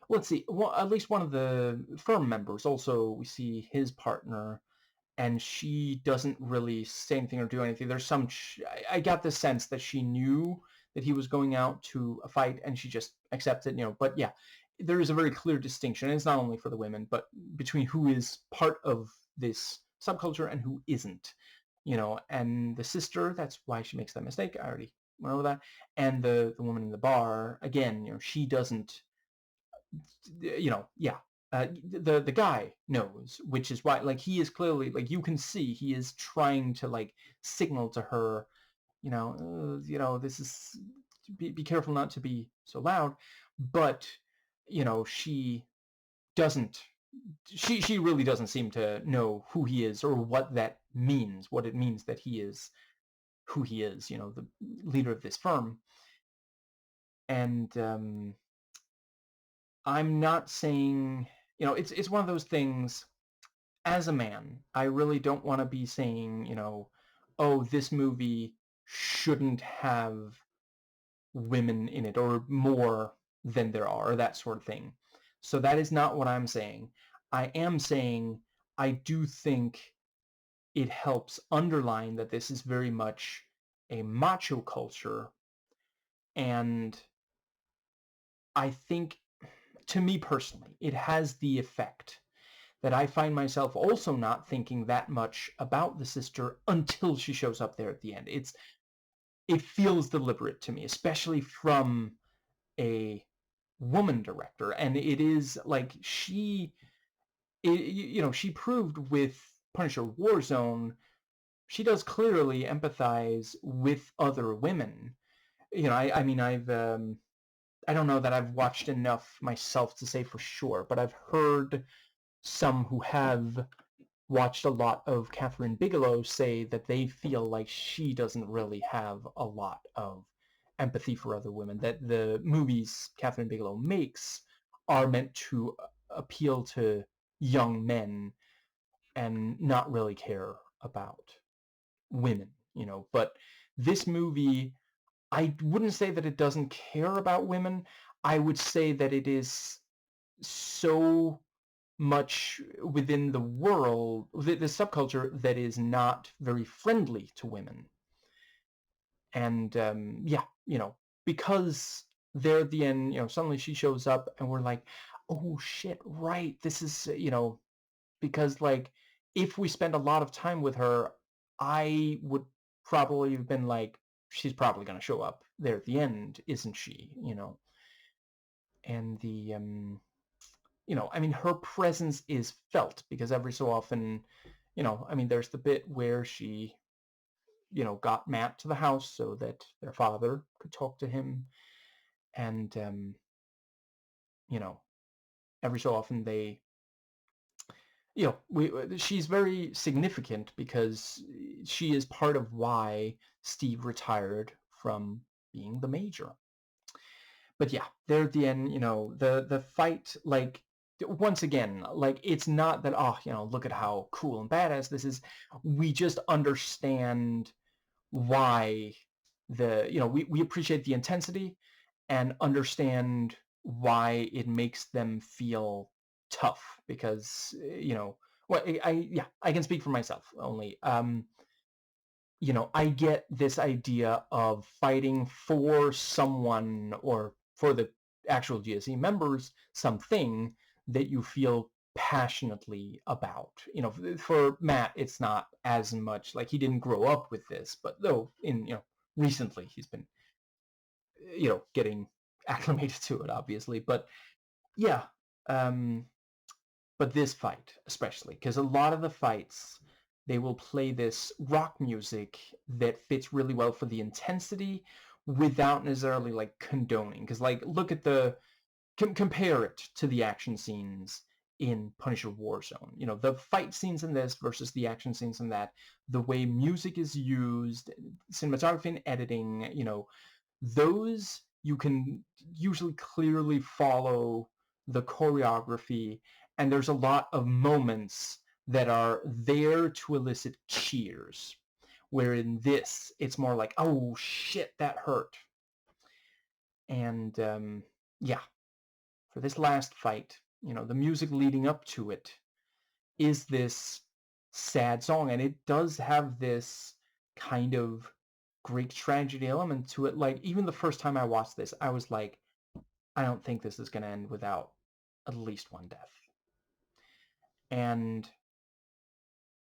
Speaker 1: Let's see. Well, at least one of the firm members. Also, we see his partner, and she doesn't really say anything or do anything. There's some. I got the sense that she knew that he was going out to a fight, and she just accepted. But yeah, there is a very clear distinction. And it's not only for the women, but between who is part of this subculture and who isn't. And the sister. That's why she makes that mistake. I already went over that. And the woman in the bar, again, she doesn't. Yeah. The guy knows, which is why, like, he is clearly, like, you can see he is trying to, like, signal to her, this is, be careful not to be so loud, but she doesn't. She really doesn't seem to know who he is or what that means, what it means that he is who he is, the leader of this firm. And I'm not saying, it's one of those things. As a man, I really don't want to be saying, oh, this movie shouldn't have women in it or more than there are, or that sort of thing. So that is not what I'm saying. I am saying I do think it helps underline that this is very much a macho culture. And I think, to me personally, it has the effect that I find myself also not thinking that much about the sister until she shows up there at the end. It feels deliberate to me, especially from a woman director, and it is like she proved with Punisher Warzone, she does clearly empathize with other women. I mean, I don't know that I've watched enough myself to say for sure, but I've heard some who have watched a lot of Catherine Bigelow say that they feel like she doesn't really have a lot of empathy for other women, that the movies Catherine Bigelow makes are meant to appeal to young men and not really care about women, but this movie, I wouldn't say that it doesn't care about women. I would say that it is so much within the world, the subculture, that is not very friendly to women. And yeah, because there at the end, suddenly she shows up and we're like, oh shit, right, this is, because, like, if we spend a lot of time with her, I would probably have been like, she's probably going to show up there at the end, isn't she? And the I mean, her presence is felt because every so often, I mean, there's the bit where she, got Matt to the house so that their father could talk to him. And, every so often they, she's very significant because she is part of why Steve retired from being the major. But yeah, there at the end, the fight, like, once again, like, it's not that, look at how cool and badass this is. We just understand why we appreciate the intensity and understand why it makes them feel tough because, well, I can speak for myself only. I get this idea of fighting for someone or for the actual GSE members, something that you feel passionately about. For Matt, it's not as much, like, he didn't grow up with this, but though recently he's been, getting acclimated to it, obviously. But yeah, but this fight especially, because a lot of the fights, they will play this rock music that fits really well for the intensity without necessarily, like, condoning. Because, like, look at the compare it to the action scenes in Punisher Warzone. You know, the fight scenes in this versus the action scenes in that, the way music is used, cinematography and editing, you know, those you can usually clearly follow the choreography, and there's a lot of moments that are there to elicit cheers. Where in this, it's more like, oh shit, that hurt. And yeah, for this last fight, you know, the music leading up to it is this sad song, and it does have this kind of Greek tragedy element to it. Like, even the first time I watched this, I was like, I don't think this is going to end without at least one death. And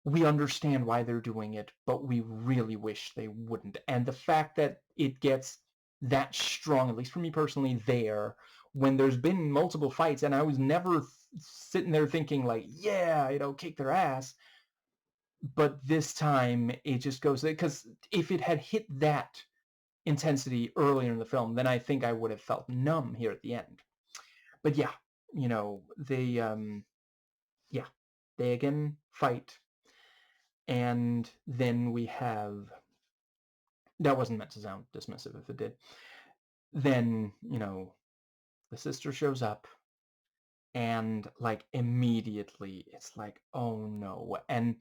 Speaker 1: we understand why they're doing it, but we really wish they wouldn't. And the fact that it gets that strong, at least for me personally, there, when there's been multiple fights, and I was never sitting there thinking like, yeah, you know, kick their ass. But this time it just goes, because if it had hit that intensity earlier in the film, then I think I would have felt numb here at the end. But yeah, you know, they again fight. And then we have, that wasn't meant to sound dismissive if it did. Then, you know, the sister shows up, and like immediately it's like, oh no. And,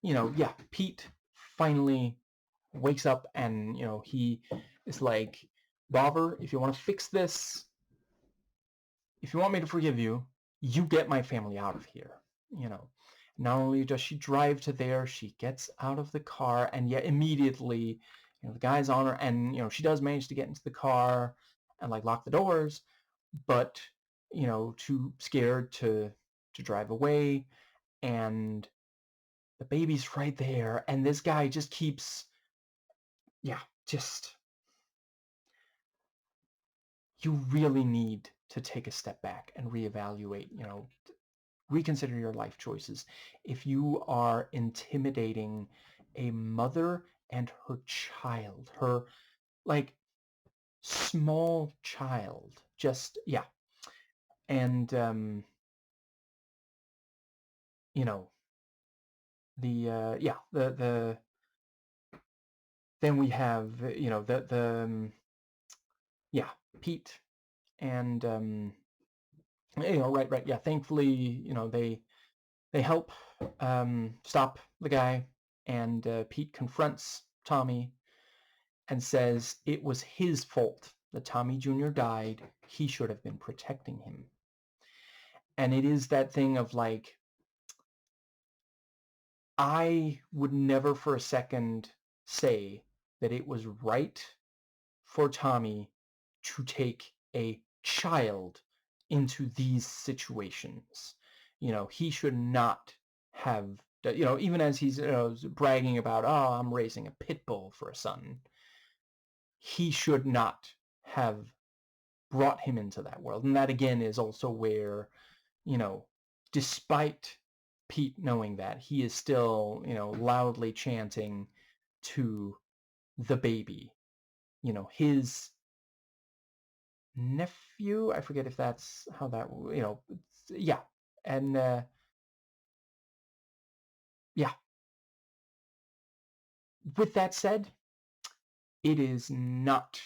Speaker 1: you know, yeah, Pete finally wakes up, and, you know, he is like, Bobber, if you want to fix this, if you want me to forgive you, you get my family out of here, you know. Not only does she drive to there, she gets out of the car, and yet immediately, you know, the guy's on her, and, you know, she does manage to get into the car and like lock the doors, but, you know, too scared to drive away, and the baby's right there, and this guy just keeps, yeah, just, you really need to take a step back and reevaluate, you know, reconsider your life choices. If you are intimidating a mother and her child, her like small child, just, yeah. And you know, the the then we have, you know, the yeah, Pete, and you know, right, yeah, thankfully, you know, they help stop the guy, and Pete confronts Tommy and says it was his fault that Tommy Jr. died. He should have been protecting him. And it is that thing of like, I would never for a second say that it was right for Tommy to take a child into these situations. You know, he should not have, you know, even as he's, you know, bragging about, oh, I'm raising a pit bull for a son, he should not have brought him into that world. And that again is also where, you know, despite Pete knowing that, he is still, you know, loudly chanting to the baby, you know, his nephew, I forget if that's how that, you know, yeah. And yeah, with that said, it is not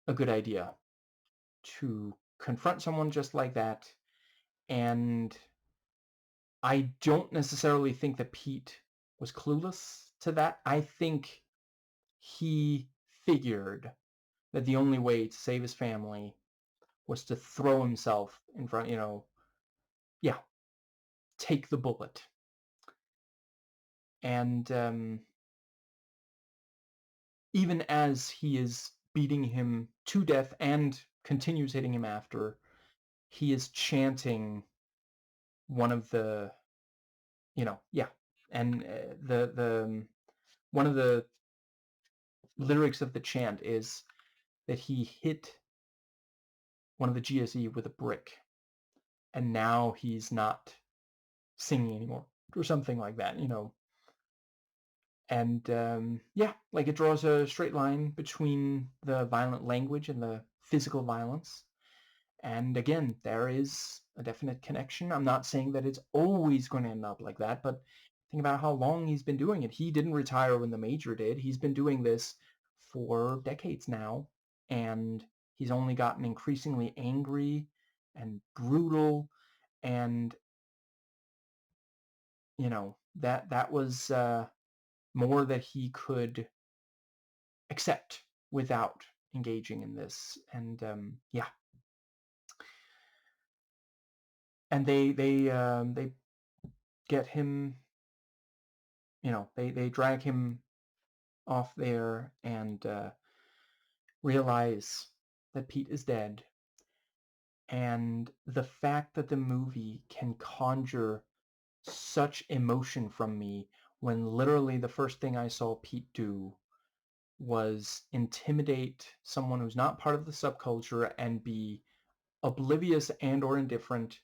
Speaker 1: a good idea to confront someone just like that. And I don't necessarily think that Pete was clueless to that. I think he figured that the only way to save his family was to throw himself in front, you know, yeah, take the bullet. And even as he is beating him to death and continues hitting him after, he is chanting one of the, you know, yeah, and the one of the lyrics of the chant is that he hit one of the GSE with a brick, and now he's not singing anymore, or something like that, you know. And yeah, like it draws a straight line between the violent language and the physical violence. And again, there is a definite connection. I'm not saying that it's always going to end up like that, but think about how long he's been doing it. He didn't retire when the Major did. He's been doing this for decades now, and he's only gotten increasingly angry and brutal, and that was more that he could accept without engaging in this. And yeah, and they get him, they drag him off there and realize that Pete is dead. And the fact that the movie can conjure such emotion from me when literally the first thing I saw Pete do was intimidate someone who's not part of the subculture and be oblivious and or indifferent,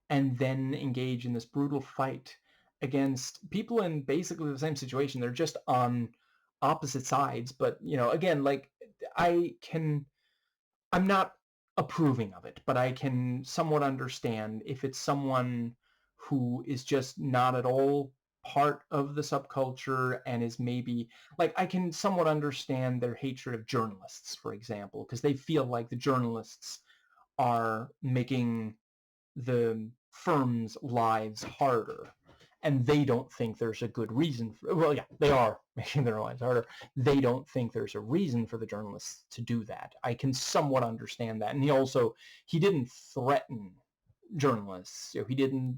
Speaker 1: and then engage in this brutal fight against people in basically the same situation. They're just on opposite sides, but again, like, I'm not approving of it, but I can somewhat understand if it's someone who is just not at all part of the subculture and is maybe, like, I can somewhat understand their hatred of journalists, for example, because they feel like the journalists are making the firm's lives harder, and they don't think there's a good reason for, well, yeah, they are making their lives harder. They don't think there's a reason for the journalists to do that. I can somewhat understand that. And he didn't threaten journalists. He didn't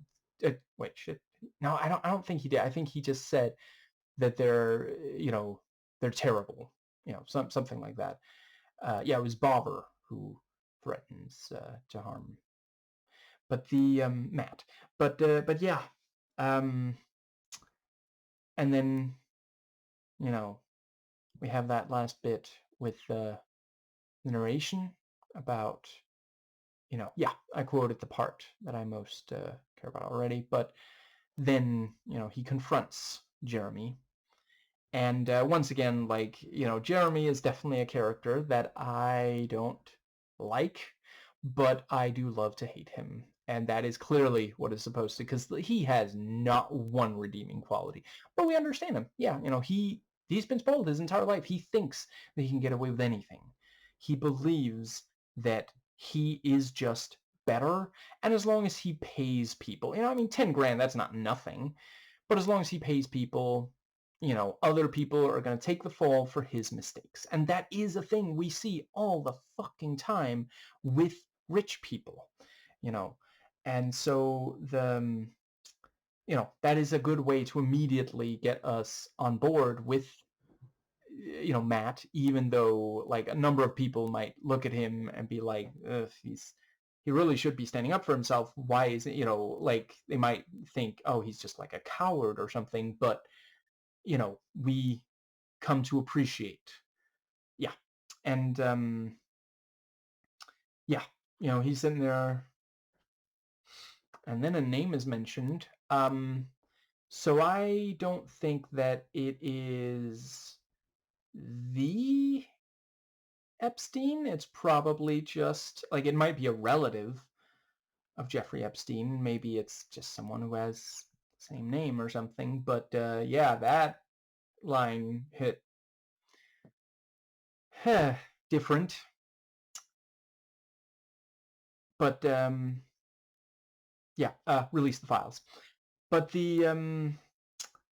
Speaker 1: wait, shit. No, I don't think he did. I think he just said that they're terrible, something like that. Yeah, it was Bobber who threatens to harm, but the Matt. But yeah, and then we have that last bit with the narration about yeah, I quoted the part that I most care about already, but then he confronts Jeremy. And once again, like, Jeremy is definitely a character that I don't like, but I do love to hate him. And that is clearly what is supposed to, because he has not one redeeming quality. But we understand him. Yeah, he's been spoiled his entire life. He thinks that he can get away with anything. He believes that he is just better. And as long as he pays people, 10 grand, that's not nothing. But as long as he pays people, other people are going to take the fall for his mistakes. And that is a thing we see all the fucking time with rich people, And so that is a good way to immediately get us on board with, Matt, even though, like, a number of people might look at him and be like, he really should be standing up for himself. Why is it, like, they might think, oh, he's just like a coward or something. But we come to appreciate. Yeah. And yeah, he's in there, and then a name is mentioned. So I don't think that it is the Epstein. It's probably just, like, it might be a relative of Jeffrey Epstein. Maybe it's just someone who has the same name or something. But yeah, that line hit different. But yeah, release the files. But the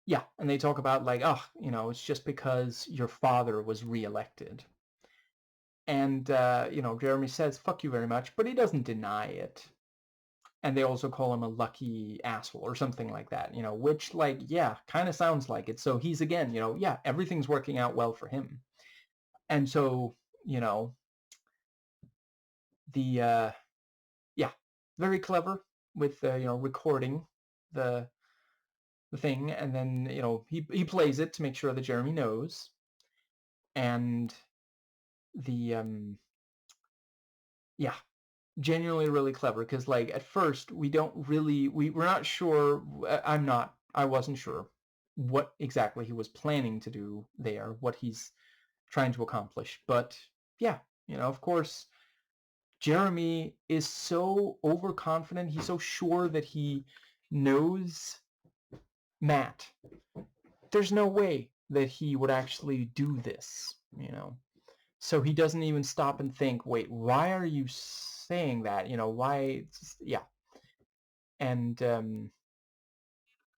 Speaker 1: yeah, and they talk about, like, oh, it's just because your father was reelected. And Jeremy says, fuck you very much, but he doesn't deny it. And they also call him a lucky asshole or something like that, which, like, yeah, kind of sounds like it. So he's, again, yeah, everything's working out well for him. And so, the yeah, very clever with recording the thing, and then he plays it to make sure that Jeremy knows. And the yeah, genuinely really clever, because, like, at first we're not sure. I wasn't sure what exactly he was planning to do there, what he's trying to accomplish. But yeah, of course, Jeremy is so overconfident. He's so sure that he knows Matt. There's no way that he would actually do this, you know. So he doesn't even stop and think, wait, why are you saying that? You know, why? Yeah. And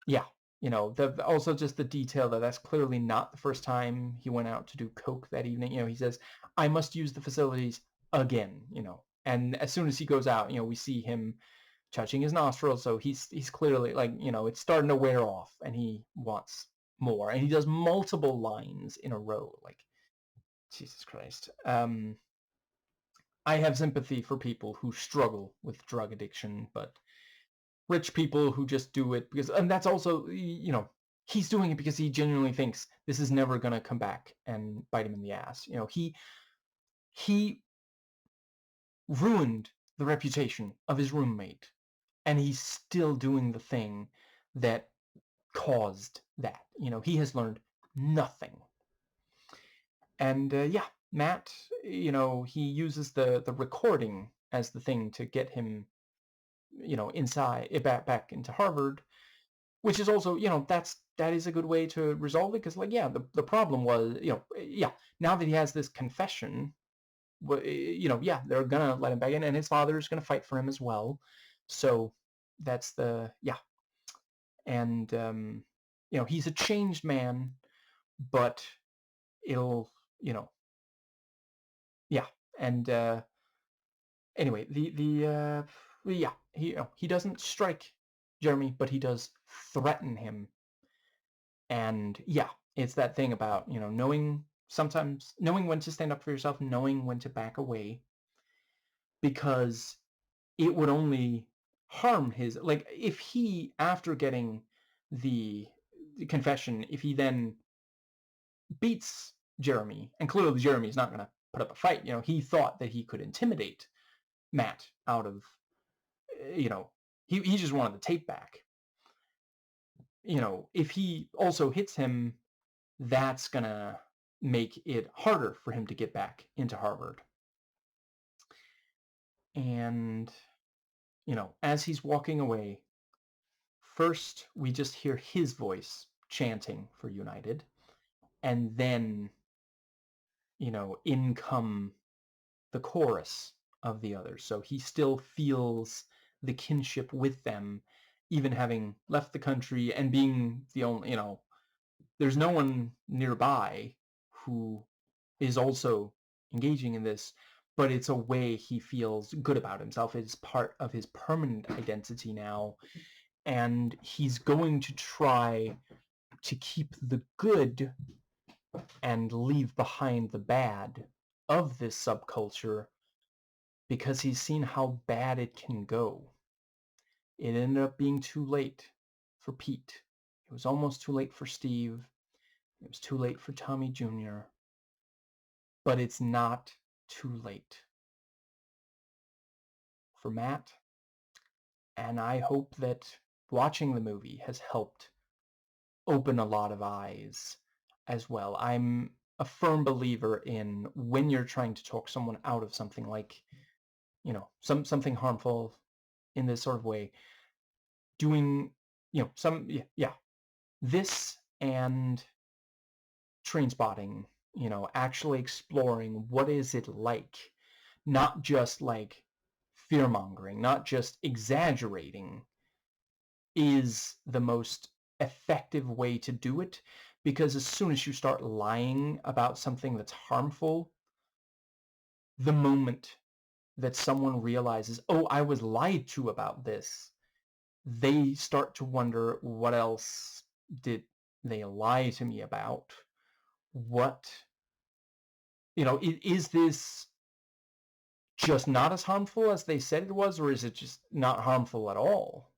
Speaker 1: yeah, you know, also just the detail that that's clearly not the first time he went out to do coke that evening. You know, he says, I must use the facilities again, you know. And as soon as he goes out, you know, we see him touching his nostrils, so he's clearly, like, you know, it's starting to wear off and he wants more. And he does multiple lines in a row, like, Jesus Christ. I have sympathy for people who struggle with drug addiction, but rich people who just do it because, and that's also, you know, he's doing it because he genuinely thinks this is never going to come back and bite him in the ass. You know, he ruined the reputation of his roommate, and he's still doing the thing that caused that. You know, he has learned nothing. And yeah, Matt, you know, he uses the recording as the thing to get him, you know, inside, back into Harvard, which is also, you know, that is a good way to resolve it, because, like, yeah, the problem was, you know, yeah, now that he has this confession, you know, yeah, they're gonna let him back in, and his father is gonna fight for him as well. So that's the, yeah. And you know, he's a changed man, but it'll, you know, yeah. And anyway, yeah, he, you know, he doesn't strike Jeremy, but he does threaten him. And yeah, it's that thing about, you know, sometimes knowing when to stand up for yourself, knowing when to back away, because it would only harm his, like, if he, after getting the confession, if he then beats Jeremy, and clearly Jeremy's not going to put up a fight, you know, he thought that he could intimidate Matt out of, you know, he just wanted the tape back. You know, if he also hits him, that's going to make it harder for him to get back into Harvard. And, you know, as he's walking away, first we just hear his voice chanting for United, and then, you know, in come the chorus of the others. So he still feels the kinship with them, even having left the country and being the only, you know, there's no one nearby who is also engaging in this, but it's a way he feels good about himself. It's part of his permanent identity now, and he's going to try to keep the good and leave behind the bad of this subculture, because he's seen how bad it can go. It ended up being too late for Pete. It was almost too late for Steve. It was too late for Tommy Jr. But it's not too late for Matt. And I hope that watching the movie has helped open a lot of eyes as well. I'm a firm believer in, when you're trying to talk someone out of something, like, you know, something harmful in this sort of way, doing, you know, yeah, this and Trainspotting, you know, actually exploring what is it like, not just like fear-mongering, not just exaggerating, is the most effective way to do it. Because as soon as you start lying about something that's harmful, the moment that someone realizes, oh, I was lied to about this, they start to wonder, what else did they lie to me about? What, you know, is this just not as harmful as they said it was, or is it just not harmful at all?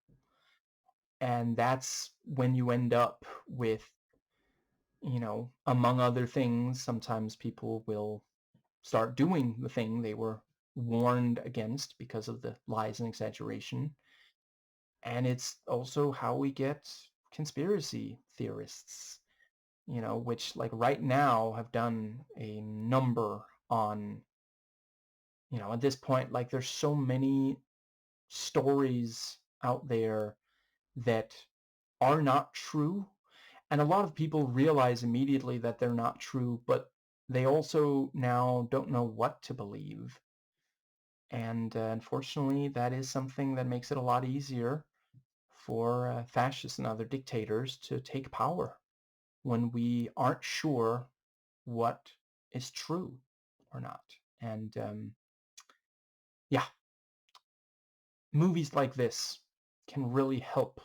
Speaker 1: And that's when you end up with, you know, among other things, sometimes people will start doing the thing they were warned against because of the lies and exaggeration. And it's also how we get conspiracy theorists, you know, which, like, right now have done a number on At this point, like, there's so many stories out there that are not true, and a lot of people realize immediately that they're not true, but they also now don't know what to believe. And unfortunately, that is something that makes it a lot easier for fascists and other dictators to take power when we aren't sure what is true or not. And yeah, movies like this can really help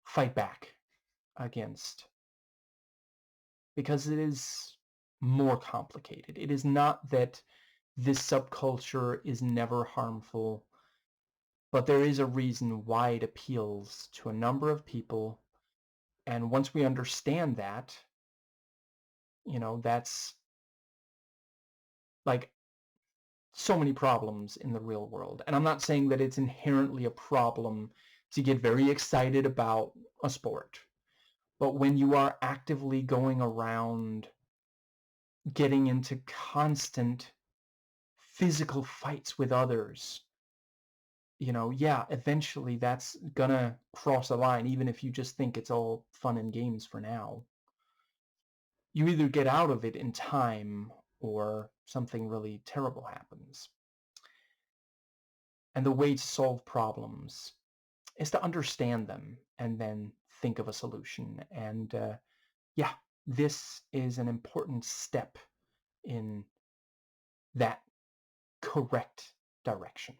Speaker 1: fight back against, because it is more complicated. It is not that this subculture is never harmful, but there is a reason why it appeals to a number of people. And once we understand that, that's like so many problems in the real world. And I'm not saying that it's inherently a problem to get very excited about a sport, but when you are actively going around getting into constant physical fights with others, yeah, eventually that's gonna cross a line, even if you just think it's all fun and games for now. You either get out of it in time or something really terrible happens. And the way to solve problems is to understand them and then think of a solution. And yeah, this is an important step in that correct direction.